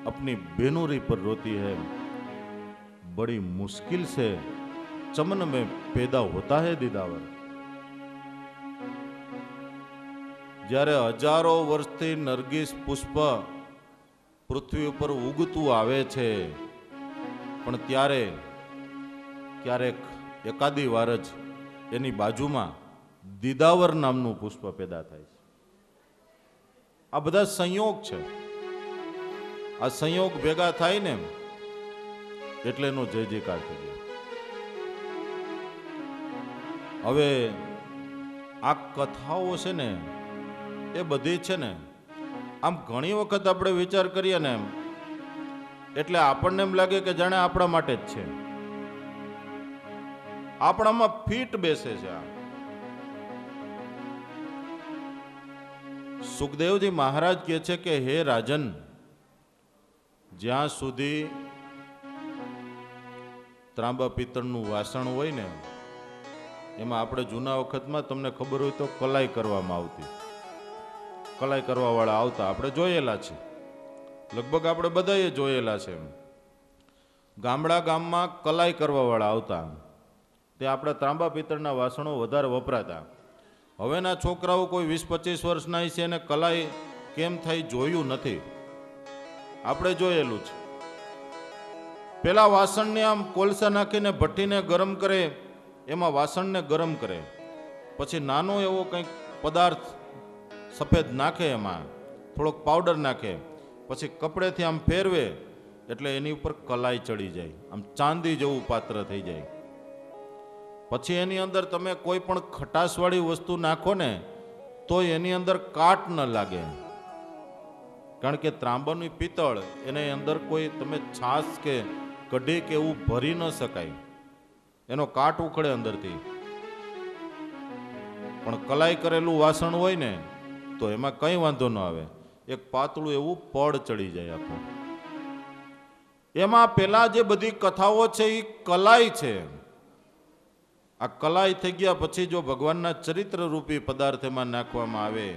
अपनी बेनूरी पर रोती है, बड़ी मुश्किल से चमन में पैदा होता है दीदावर. જ્યારે હજારો વર્ષથી નરગિસ પુષ્પ પૃથ્વી ઉપર ઉગતું આવે છે, પણ ત્યારે ક્યારેક એકાદી વાર જ એની બાજુમાં દીદાવર નામનું પુષ્પ પેદા થાય છે. આ બધા સંયોગ છે. આ સંયોગ ભેગા થાય ને એટલે એનો જય જયકાર થઈ જાય. હવે આ કથાઓ છે ને એ બધી છે ને આમ ઘણી વખત આપણે વિચાર કરીએ ને એટલે આપણને એમ લાગે કે જાણે આપણા માટે જ છે, આપણામાં ફીટ બેસે છે. આ સુખદેવજી મહારાજ કહે છે કે હે રાજન, જ્યાં સુધી ત્રાંબા પિત્તળનું વાસણ હોય ને એમાં આપણે જૂના વખતમાં તમને ખબર હોય તો કલાઈ કરવામાં આવતી. કલાઈ કરવા વાળા આવતા આપણે જોયેલા છે, લગભગ આપણે બધાએ જોયેલા છે. ગામડા ગામમાં કલાઈ કરવા વાળા આવતા, તે આપણા ત્રાંબા પિત્તળના વાસણો વધારે વપરાતા. હવેના છોકરાઓ કોઈ 20-25 વર્ષના છે એને કલાઈ કેમ થાય જોયું નથી, આપણે જોયેલું છે. પેલા વાસણને આમ કોલસા નાખીને ભઠ્ઠીને ગરમ કરે, એમાં વાસણને ગરમ કરે, પછી નાનો એવો કંઈક પદાર્થ સફેદ નાખે, એમાં થોડોક પાવડર નાખે, પછી કપડેથી આમ ફેરવે એટલે એની ઉપર કલાઈ ચડી જાય, આમ ચાંદી જેવું પાત્ર થઈ જાય. પછી એની અંદર તમે કોઈ પણ ખટાશવાળી વસ્તુ નાખો ને તો એની અંદર કાટ ન લાગે, કારણ કે ત્રાંબાનું પિત્તળ એની અંદર કોઈ તમે છાશ કે કઢી કે એવું ભરી ન શકાય, એનો કાટ ઉખડે અંદરથી. પણ કલાઈ કરેલું વાસણ હોય ને તો એમાં કંઈ વાંધો ન આવે, એક પાતળું એવું પડ ચડી જાય આખું. એમાં પેલા જે બધી કથાઓ છે એ કલાઈ છે. આ કલાઈ થઈ ગયા પછી જો ભગવાનના ચરિત્ર રૂપી પદાર્થ એમાં નાખવામાં આવે,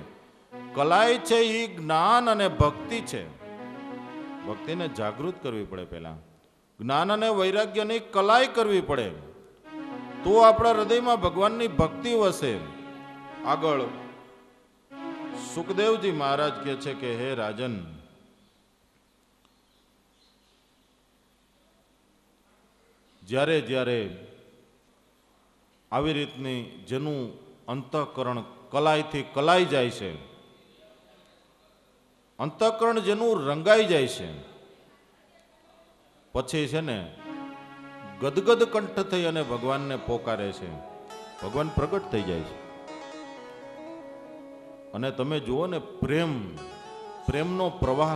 કલાઈ છે એ જ્ઞાન અને ભક્તિ છે. ભક્તિને જાગૃત કરવી પડે, પહેલા જ્ઞાન અને વૈરાગ્યની કલાઈ કરવી પડે, તો આપણા હૃદયમાં ભગવાનની ભક્તિ વસે. આગળ સુખદેવજી મહારાજ કહે છે કે હે રાજન, જ્યારે જ્યારે આવી રીતની જેનું અંતઃકરણ કલાઈથી કલાઈ જાય છે, અંતઃકરણ જેનું રંગાઈ જાય છે, પછી છે ને ગદગદ કંઠ થઈ અને ભગવાનને પોકારે છે, ભગવાન પ્રગટ થઈ જાય છે. અને તમે જુઓ ને પ્રેમનો પ્રવાહ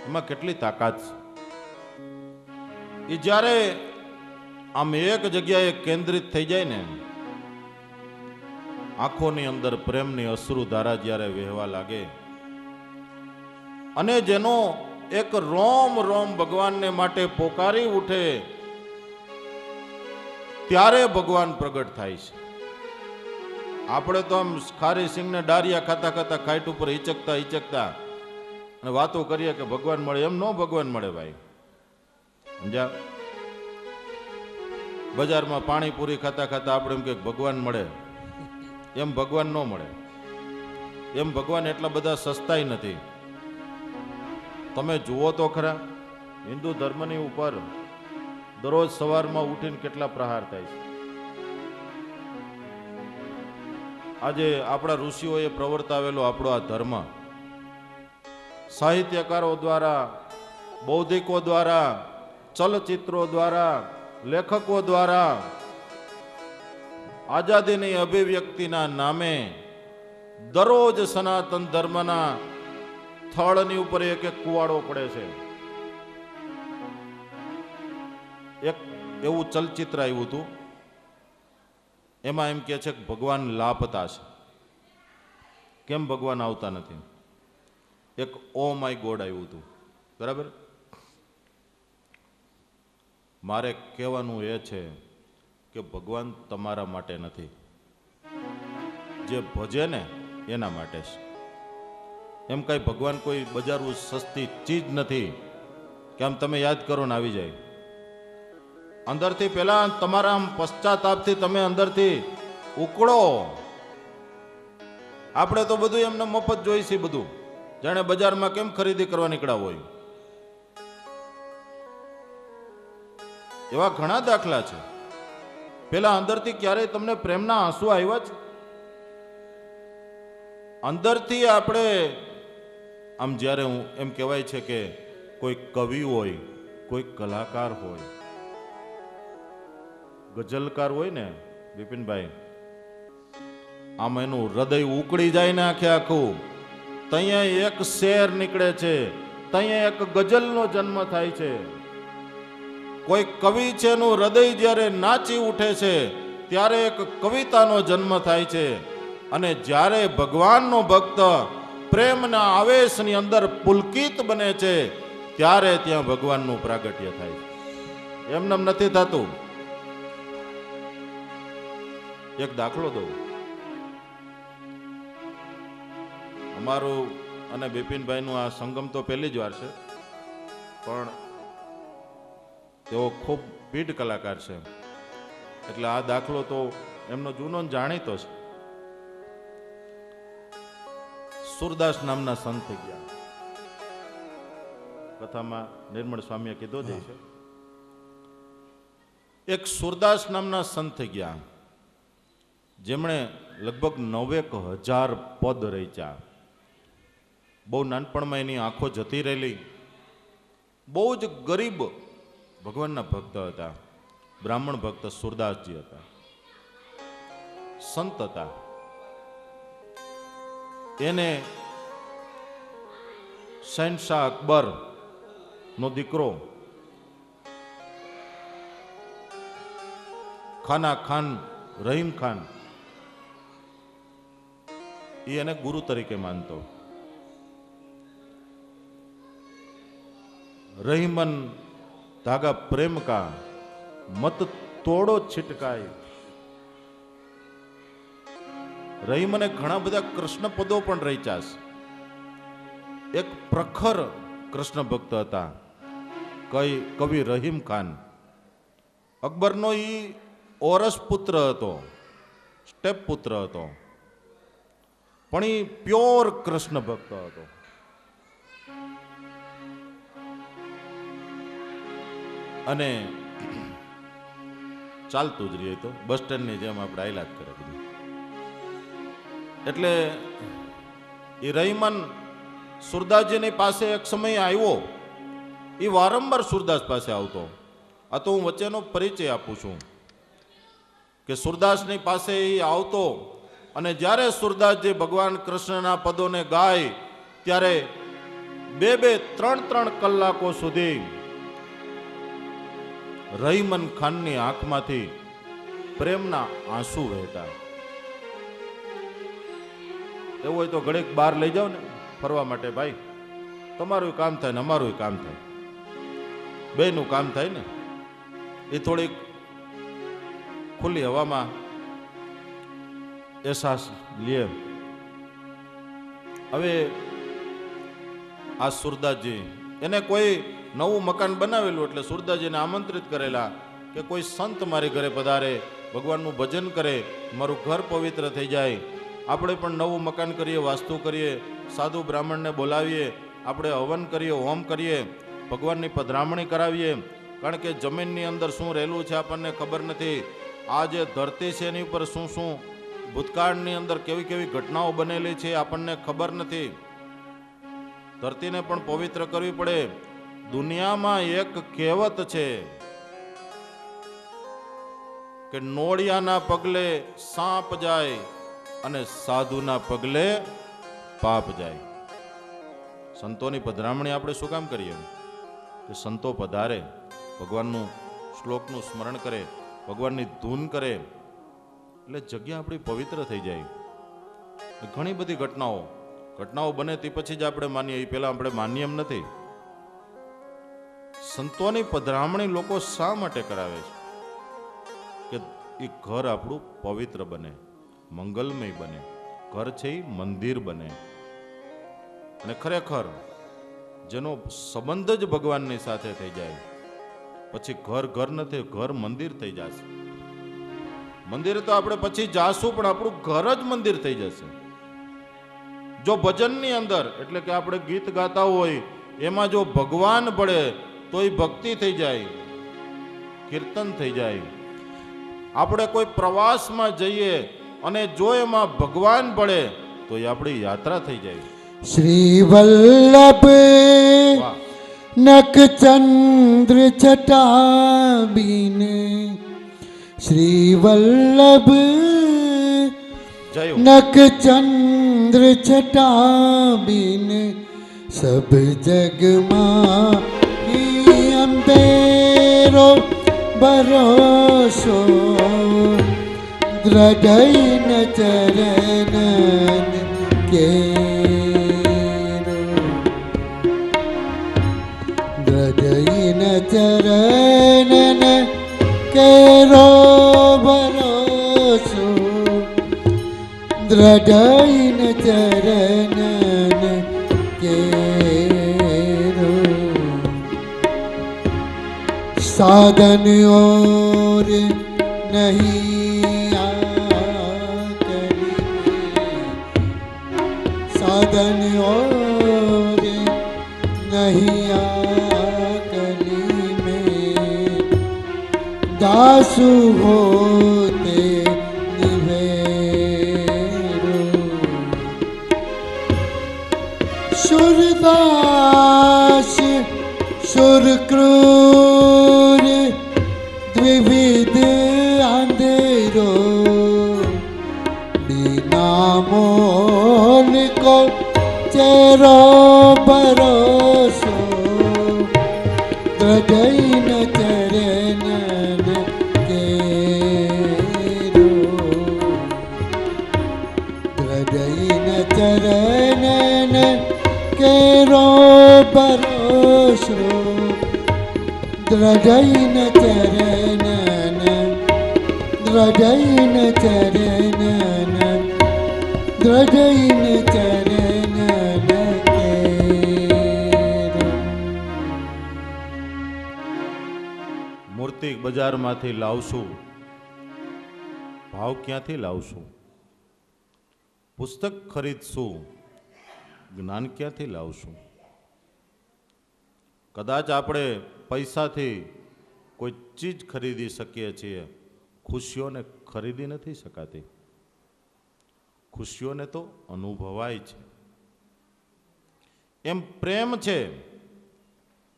એમાં કેટલી તાકાત છે. એ જ્યારે આમ એક જગ્યાએ કેન્દ્રિત થઈ જાય ને, આંખોની અંદર પ્રેમની અશ્રુ ધારા જ્યારે વહેવા લાગે અને જેનો એક રોમ રોમ ભગવાનને માટે પોકારી ઉઠે, ત્યારે ભગવાન પ્રગટ થાય છે. આપણે તો આમ ખારી સિંગને ડારિયા ખાતા ખાતા ખાઈટ ઉપર હિચકતા અને વાતો કરીએ કે ભગવાન મળે, એમ નો ભગવાન મળે ભાઈ. સમજ્યા? બજારમાં પાણીપુરી ખાતા ખાતા આપણે એમ કે ભગવાન મળે, એમ ભગવાન ન મળે. એમ ભગવાન એટલા બધા સસ્તાય નથી. તમે જુઓ તો ખરા, હિન્દુ ધર્મની ઉપર દરરોજ સવારમાં ઉઠીને કેટલા પ્રહાર થાય છે. આજે આપણા ઋષિઓએ પ્રવર્તાવેલો આપણો આ ધર્મ સાહિત્યકારો દ્વારા, બૌદ્ધિકો દ્વારા, ચલચિત્રો દ્વારા, લેખકો દ્વારા આઝાદીની અભિવ્યક્તિના નામે દરરોજ સનાતન ધર્મના થળની ઉપર એક એક કુવાડો પડે છે. એક એવું ચલચિત્ર આવ્યું હતું, એમાં એમ કહે છે કે ભગવાન લાપતા છે. કેમ ભગવાન આવતા નથી? એક ઓ માય ગોડ આવ્યું હતું, બરાબર. મારે કહેવાનું એ છે કે ભગવાન તમારા માટે નથી, જે ભજે ને એના માટે છે. એમ કઈ ભગવાન કોઈ બજારનું સસ્તી ચીજ નથી કે આમ તમે યાદ કરો ને આવી જાય. અંદરથી પેલા તમારા આમ પશ્ચાતાપથી તમે અંદરથી ઉકળો. આપણે તો બધું એમને મફત જોઈશે, બધું જાણે બજારમાં કેમ ખરીદી કરવા નીકળ્યા હોય. એવા ઘણા દાખલા છે. પેલા અંદરથી ક્યારેય તમને પ્રેમના આંસુ આવ્યા છે? અંદરથી આપણે આમ જ્યારે હું એમ કહેવાય છે કે કોઈ કવિ હોય, કોઈ કલાકાર હોય, ગઝલકાર હોય ને બિપિનભાઈ, આમ એનું હૃદય ઉકળી જાય ને આખે આખું. ત્યાં એક શેર નીકળે છે, ત્યાં એક ગઝલનો જન્મ થાય છે. કોઈ કવિ છે એનું હૃદય જ્યારે નાચી ઉઠે છે ત્યારે એક કવિતાનો જન્મ થાય છે. અને જ્યારે ભગવાનનો ભક્ત પ્રેમના આવેશની અંદર પુલકિત બને છે ત્યારે ત્યાં ભગવાનનું પ્રાગટ્ય થાય છે. એમનેમ નથી થતું. એક દાખલો દઉં. અમારું અને બિપિનભાઈનું આ સંગમ તો પહેલી જ વાર છે, પણ તેઓ ખૂબ પીઢ કલાકાર છે, એટલે આ દાખલો તો એમનો જૂનો જાણીતો છે. સુરદાસ નામના સંત થઈ ગયા. કથામાં નિર્મળ સ્વામીએ કીધો જ છે. એક સુરદાસ નામના સંત થઈ ગયા, જેમણે લગભગ 9,000 પદ રચ્યા. બહુ નાનપણમાં એની આંખો જતી રહેલી. બહુ જ ગરીબ ભગવાનના ભક્ત હતા, બ્રાહ્મણ ભક્ત સુરદાસજી હતા, સંત હતા. એને શહેનશાહ અકબર નો દીકરો ખાના ખાન રહીમ ખાન એ એને ગુરુ તરીકે માનતો. રહીમન धागा प्रेम का मत तोड़ो छिटकाई. રહીમને ઘણા બધા કૃષ્ણ પદો પણ રચ્યા છે. એક પ્રખર કૃષ્ણ ભક્ત હતા કવિ રહીમ ખાન. અકબરનો ઈ ઓરસ પુત્ર હતો, સ્ટેપ પુત્ર હતો, પણ ઈ પ્યોર કૃષ્ણ ભક્ત હતો. અને ચાલતું જ રહે તો બસ સ્ટેન્ડની જેમ આપણે આયલા જ કરે બધું. એટલે એ રહીમન સુરદાસજીની પાસે એક સમય આવ્યો. એ વારંવાર સુરદાસ પાસે આવતો. આ તો હું વચ્ચેનો પરિચય આપું છું કે સુરદાસની પાસે એ આવતો અને જ્યારે સુરદાસજી ભગવાન કૃષ્ણના પદોને ગાય ત્યારે 2-3 કલાકો સુધી રહીમન ખાનની આંખમાંથી પ્રેમના આંસુ વહેતા. એવું હોય તો ઘડીક બહાર લઈ જાઓ ને ફરવા માટે, ભાઈ તમારું કામ થાય ને અમારું કામ થાય, બેનું કામ થાય ને. એ થોડીક ખુલ્લી હવામાં અહેસાસ લે. હવે આ સુરદાસજી એને કોઈ નવું મકાન બનાવેલું એટલે સુરદાસજીને આમંત્રિત કરેલા કે કોઈ સંત મારી ઘરે પધારે, ભગવાનનું ભજન કરે, મારું ઘર પવિત્ર થઈ જાય. આપણે પણ નવું મકાન કરીએ, વાસ્તુ કરીએ, સાધુ બ્રાહ્મણને બોલાવીએ, આપણે હવન કરીએ, હોમ કરીએ, ભગવાનની પધરામણી કરાવીએ, કારણ કે જમીનની અંદર શું રહેલું છે આપણને ખબર નથી. આ જે ધરતી છે એની ઉપર શું શું ભૂતકાળની અંદર કેવી કેવી ઘટનાઓ બનેલી છે આપણને ખબર નથી. ધરતીને પણ પવિત્ર કરવી પડે. દુનિયામાં એક કહેવત છે કે નોળિયાના પગલે સાપ જાય અને સાધુના પગલે પાપ જાય. સંતોની પધરામણી આપણે શું કામ કરીએ? કે સંતો પધારે, ભગવાનનું શ્લોકનું સ્મરણ કરે, ભગવાનની ધૂન કરે, એટલે જગ્યા આપણી પવિત્ર થઈ જાય. ઘણી બધી ઘટનાઓ બને તે પછી જ આપણે માનીએ, એ પહેલા આપણે માનીએ એમ નથી. સંતોની પધરામણી લોકો શા માટે કરાવે છે? કે એ ઘર આપણું પવિત્ર બને, મંગલમય બને. ઘર છે એ મંદિર બને. અને ખરેખર જેનો સંબંધ જ ભગવાનની સાથે થઈ જાય પછી ઘર નથી, ઘર મંદિર થઈ જશે. મંદિર તો આપણે પછી જાશું, પણ આપણું ઘર જ મંદિર થઈ જશે. જો ભજનની અંદર એટલે કે આપણે ગીત ગાતા હોય એમાં જો ભગવાન પડે તો એ ભક્તિ થઈ જાય, કીર્તન થઈ જાય. આપણે કોઈ પ્રવાસમાં જઈએ અને જો એમાં ભગવાન પડે તો એ આપણી યાત્રા થઈ જાય. શ્રી વલ્લભ વાહ! નખ ચંદ્ર છટાબીન, શ્રી વલ્લભ જય હો. નખ ચંદ્ર છટાબીન, સબ જગમાં અંધેરો ભરોસો, દ્રઢઈન ચરણન કેરો, દ્રઢઈન ચરણન કેરો ભરોસો, દ્રઢઈન ચરણન કેરો. साधन और नहीं आकली, साधन और नहीं आकली में, दासु होते निवेरो. सुरदास सुरक्रूर द्विविध अंधेरो, बिना मोल को चेरो भरोसो, द्रढ़इन चरणन केरो, द्रढ़इन चरणन केरो भरोसो, દ્રઢઈન ચરણન, દ્રઢઈન ચરણન, દ્રઢઈન ચરણન કેરો. મૂર્તિ બજારમાંથી લાવશું, ભાવ ક્યાંથી લાવશું? પુસ્તક ખરીદશું, જ્ઞાન ક્યાંથી લાવશું? કદાચ આપણે પૈસાથી કોઈ ચીજ ખરીદી શકીએ છીએ, ખુશીઓને ખરીદી નથી શકાતી. ખુશીઓને તો અનુભવાય છે. એમ પ્રેમ છે,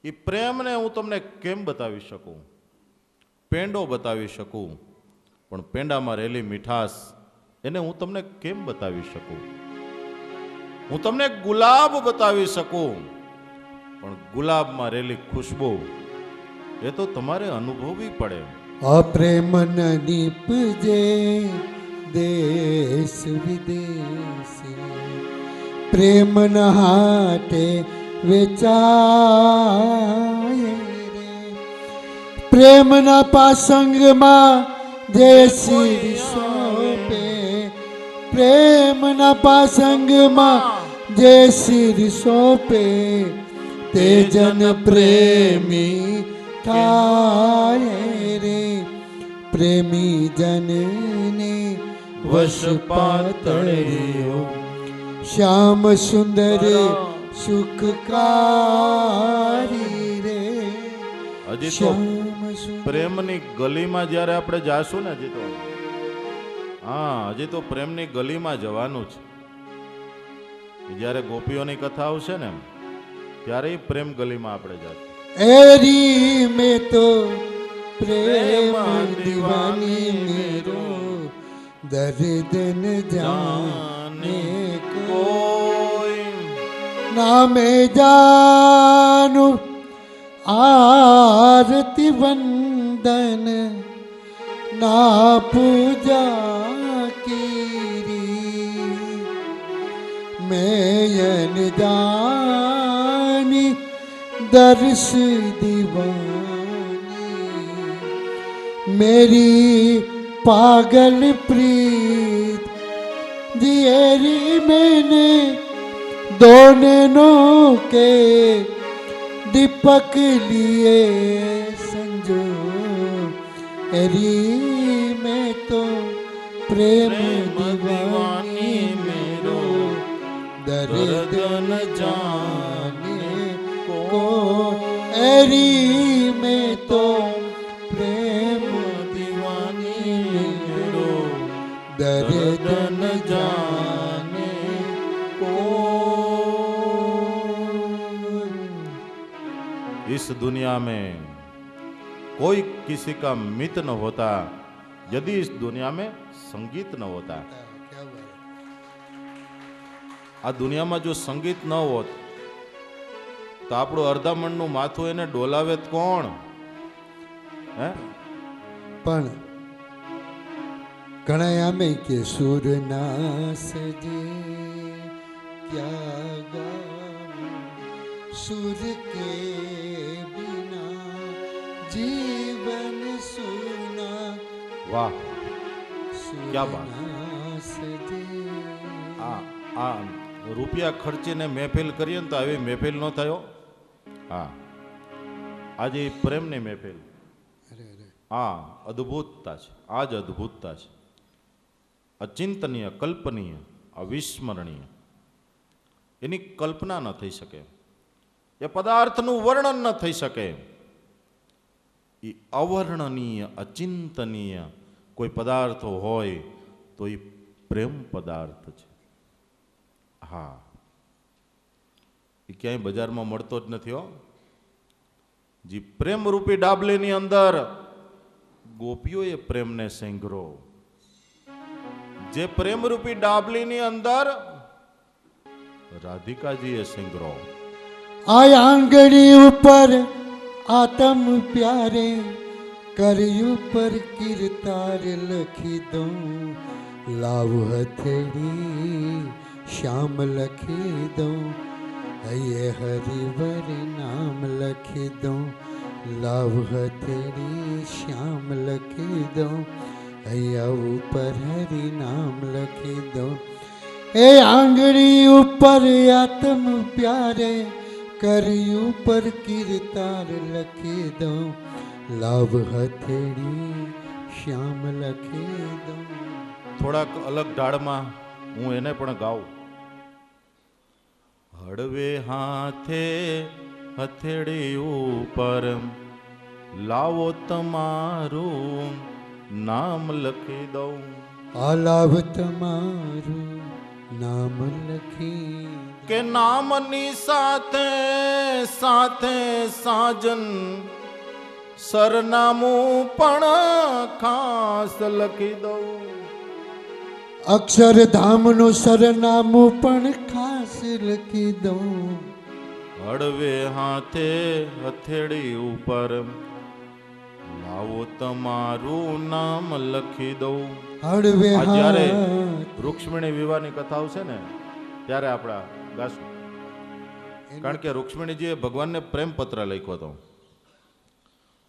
એ પ્રેમને હું તમને કેમ બતાવી શકું? પેંડો બતાવી શકું, પણ પેંડામાં રહેલી મીઠાશ એને હું તમને કેમ બતાવી શકું? હું તમને ગુલાબ બતાવી શકું, પણ ગુલાબમાં રહેલી ખુશ્બુ એ તો તમારે અનુભવવી પડે. અપ્રેમ ન નીપજે દેશ વિદેશી, પ્રેમ ન હાટે વેચાય રે, પ્રેમના પાસંગમાં જે શિર સોંપે, પ્રેમના પાસંગમાં જે શિર સોંપે, તે જન પ્રેમી થાય રે, પ્રેમી જનને વશ પાતળિયો, શ્યામ સુંદર સુખકારી રે હજી તો શ્યામ સુંદર પ્રેમની ગલીમાં જ્યારે આપણે જાશું ને હજી તો હજી તો પ્રેમની ગલીમાં જવાનું છે. જ્યારે ગોપીઓની કથા આવશે ને ત્યારે ઈ પ્રેમ ગલીમાં આપણે જાશું. એરી મેં તો પ્રેમ દીવાની મેરો દર્દ ન જાને કોઈ ના મેં જાનું આરતી વંદન ના પૂજા કીરી મેં જાની दर्श दीवानी मेरी पागल प्रीत दिएरी मैंने दोनों के दीपक लिए संजो एरी मैं तो प्रेम दीवानी मेरो दर्द न जाने को एरी में तो प्रेम दीवानी मेरो दर्द न जाने को. इस दुनिया में कोई किसी का मित न होता यदि इस दुनिया में संगीत न होता. આ દુનિયામાં જો સંગીત ન હોત તો આપણું અડધા મણનું માથું એને ડોલાવે તો કોણ? હે પણ ઘણા આમે કે સુર ના સજે ક્યા ગાઉં સુર કે બિના જીવન સુના વાહ સુર ક્યા બાત. ના સજે આ રૂપિયા ખર્ચીને મહેફિલ કરીએ ને તો આવી મહેફિલ ન થયો. હા આજે પ્રેમની મહેફિલ. હા અદ્ભુતતા છે. આ જ અદ્ભુતતા છે. અચિંતનીય, કલ્પનીય, અવિસ્મરણીય. એની કલ્પના ન થઈ શકે. એ પદાર્થનું વર્ણન ન થઈ શકે. એ અવર્ણનીય, અચિંતનીય કોઈ પદાર્થ હોય તો એ પ્રેમ પદાર્થ છે. હા એ ક્યાંય બજારમાં મળતો જ નથી હો. જે પ્રેમરૂપી ડાબલીની અંદર ગોપીઓએ પ્રેમને સેંઘરો, જે પ્રેમરૂપી ડાબલીની અંદર રાધિકાજીએ સેંઘરો. આ આંગળી ઉપર આતમ પ્યારે કર્યું પર કીર્તાર લખી દઉં લાવ હથેળી શ્યામ લખી દઉં હૈયે હરિવર નામ લખી દઉં લાવ હથેળી શ્યામ લખી દઉં હૈયા ઉપર હરિ નામ લખી દઉં. એ આંગળી ઉપર આત્મ પ્યારે કર્યું પર કીર્તાર લખી દઉં લાવ હથેળી શ્યામ લખી દઉં. થોડાક અલગ ઢાળમાં હું એને પણ ગાઉં. હળવે હાથે હથેળી ઉપર લાવો તમારું નામ લખી દઉં. આ લાવ તમારું નામ લખી કે નામની સાથે સાથે સાજન સરનામું પણ ખાસ લખી દઉં. અક્ષરધામનું સરનામું પણ ખાસ લખી દઉં. હળવે હાથે હથેળી ઉપર લાવો તમારું નામ લખી દઉં. હળવે આ જ્યારે હાથ રૂક્ષ્મણી વિવાહની કથા આવશે ને ત્યારે આપણા ગાશું. કારણ કે રૂક્ષ્મણીજીએ ભગવાનને પ્રેમ પત્ર લખ્યો હતો.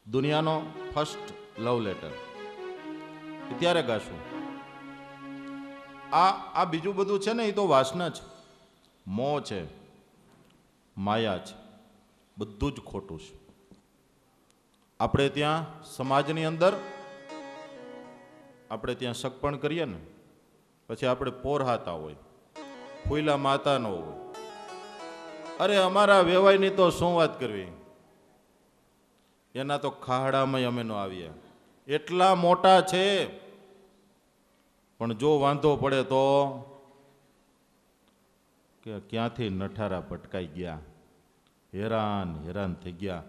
દુનિયાનો ફર્સ્ટ લવ લેટર. ત્યારે ગાશું. આ બીજું બધું છે ને એ તો વાસના છે, મોહ છે, માયા છે, બધું જ ખોટું છે. આપણે ત્યાં સમાજની અંદર આપણે ત્યાં સગપણ કરીએ ને પછી આપણે પોર હાતા હોય, ફૂલા માતાનો હોય અરે અમારા વેવાઈની તો શું વાત કરવી, એના તો ખાડામાં અમે નો આવીએ, એટલા મોટા છે. પણ જો વાંધો પડે તો કે ક્યાંથી નઠારા પટકાઈ ગયા, હેરાન હેરાન થઈ ગયા.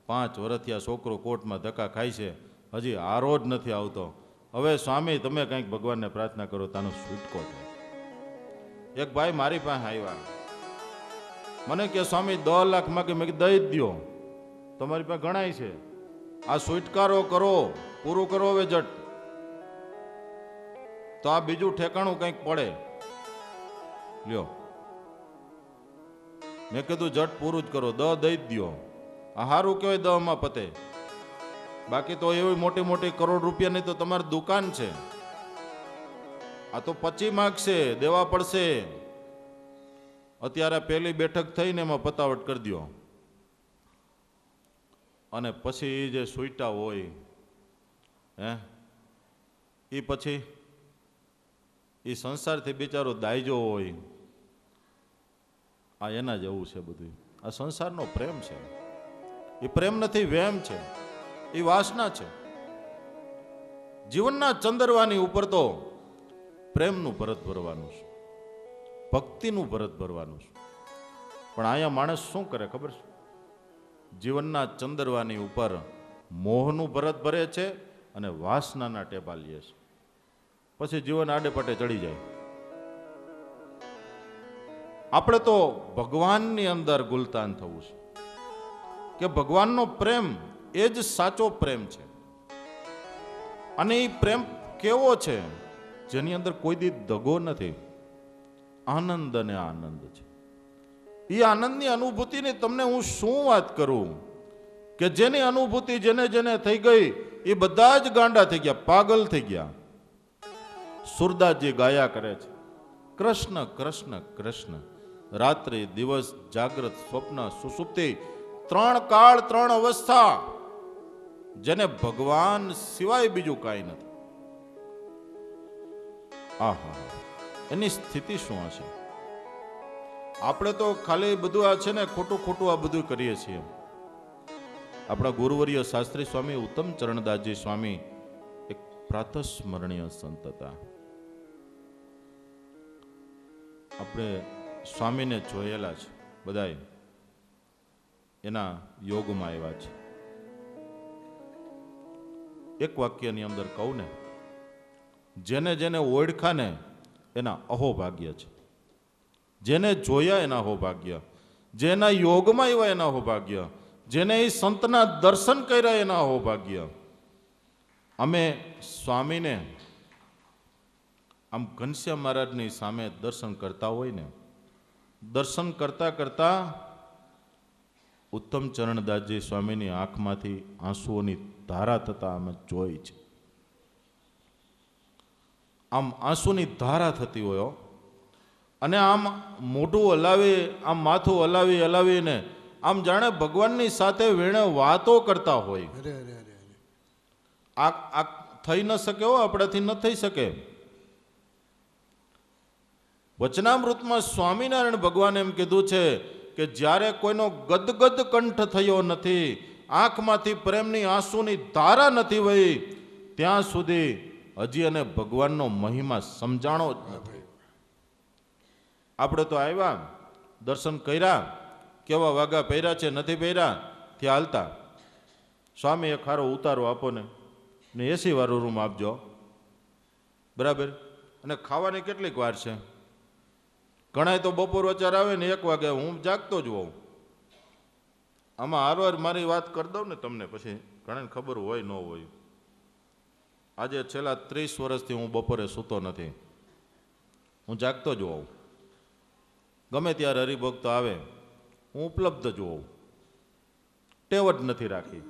5 વર્ષથી આ છોકરો કોર્ટમાં ધક્કા ખાય છે, હજી આરો જ નથી આવતો. હવે સ્વામી તમે કંઈક ભગવાનને પ્રાર્થના કરો તાનો છૂટકો થાય. એક ભાઈ મારી પાસે આવ્યા, મને કે સ્વામી 10 લાખ માં કે મેં દઈ જ દો, તમારી પાસે ગણાય છે, આ છુટકારો કરો, પૂરું કરો હવે જટ, તો આ બીજું ઠેકાણું કંઈક પડે લ્યો. મેં કીધું જટ પૂરું જ કરો, 10 દઈ જ દો. આ સારું કહેવાય 10 માં પતે. બાકી તો એવી મોટી મોટી કરોડ રૂપિયાની તો તમારી દુકાન છે, આ તો 25 માગશે, દેવા પડશે. અત્યારે પહેલી બેઠક થઈને એમાં પતાવટ કરી દો, અને પછી જે સુઈટા હોય એ પછી એ સંસારથી બિચારો દાયજો હોય. આ એના જેવું છે બધું. આ સંસારનો પ્રેમ છે, એ પ્રેમ નથી, વેમ છે, એ વાસના છે. જીવનના ચંદરવાની ઉપર તો પ્રેમનું ભરત ભરવાનું છે, ભક્તિનું ભરત ભરવાનું છે. પણ અહીંયા માણસ શું કરે ખબર છે? જીવનના ચંદરવાની ઉપર મોહનું ભરત ભરે છે અને વાસનાના ટેપા લે છે. પછી જીવન આડેપટે ચડી જાય. આપણે તો ભગવાનની અંદર ગુલતાન થવું છે, કે ભગવાનનો પ્રેમ એ જ સાચો પ્રેમ છે. અને એ પ્રેમ કેવો છે? જેની અંદર કોઈ દી દગો નથી, આનંદ અને આનંદ છે. એ આનંદની અનુભૂતિની તમને હું શું વાત કરું, કે જેની અનુભૂતિ જેને જેને થઈ ગઈ એ બધા જ ગાંડા થઈ ગયા, પાગલ થઈ ગયા. સુરદાસજી ગાયા કરે છે, કૃષ્ણ કૃષ્ણ કૃષ્ણ, રાત્રિ દિવસ જાગ્રત સ્વપ્ન સુષુપ્તિ, 3 કાળ 3 અવસ્થા, જેને ભગવાન સિવાય બીજું કાંઈ નથી. આહા, એની સ્થિતિ શું હશે? આપણે તો ખાલી બધું આ છે ને ખોટું ખોટું આ બધું કરીએ છીએ. આપણા ગુરુવર્ય શાસ્ત્રી સ્વામી ઉત્તમ ચરણદાસજી સ્વામી એક પ્રાતસ્મરણીય સંત હતા. આપણે સ્વામીને જોયેલા છે બધાય, એના યોગમાં આવ્યા છે. એક વાક્યની અંદર કહું ને, જેને જેને ઓળખા ને એના અહોભાગ્ય છે, જેને જોયા એના અહોભાગ્ય, જેના યોગમાં આવ્યા એના અહોભાગ્ય, જેને એ સંતના દર્શન કર્યા એના અહોભાગ્ય. અમે સ્વામીને આમ ઘનશ્યામ મહારાજની સામે દર્શન કરતા હોય ને, દર્શન કરતા કરતા ઉત્તમ ચરણદાસજી સ્વામીની આંખમાંથી આંસુઓની ધારા થતા અમે જોઈ છે. આમ આંસુની ધારા થતી હોય, અને આમ મોઢું હલાવી, આમ માથું હલાવી હલાવીને આમ જાણે ભગવાનની સાથે વેણે વાતો કરતા હોય. આ થઈ ન શકે હો, આપણાથી ન થઈ શકે. વચનામૃતમાં સ્વામિનારાયણ ભગવાને એમ કીધું છે કે જ્યારે કોઈનો ગદગદ કંઠ થયો નથી, આંખમાંથી પ્રેમની આંસુની ધારા નથી વહી, ત્યાં સુધી હજી એને ભગવાનનો મહિમા સમજાણો જ નથી. આપણે તો આવ્યા, દર્શન કર્યા, કેવા વાગા પહેર્યા છે નથી પહેર્યા, ત્યાં હાલતા સ્વામી એક ખારો ઉતારો આપો ને એસી વાળો રૂમ આપજો, બરાબર. અને ખાવાની કેટલીક વાર છે? ઘણા તો બપોર વચાર આવે ને 1 વાગે, હું જાગતો જ હોઉં. આમાં હારવાર મારી વાત કરી દઉં ને તમને, પછી ઘણાને ખબર હોય ન હોય. આજે છેલ્લા 30 વર્ષથી હું બપોરે સૂતો નથી, હું જાગતો જ હોઉં. ગમે ત્યારે હરિભક્તો આવે હું ઉપલબ્ધ જ હોઉં, ટેવ જ નથી રાખી.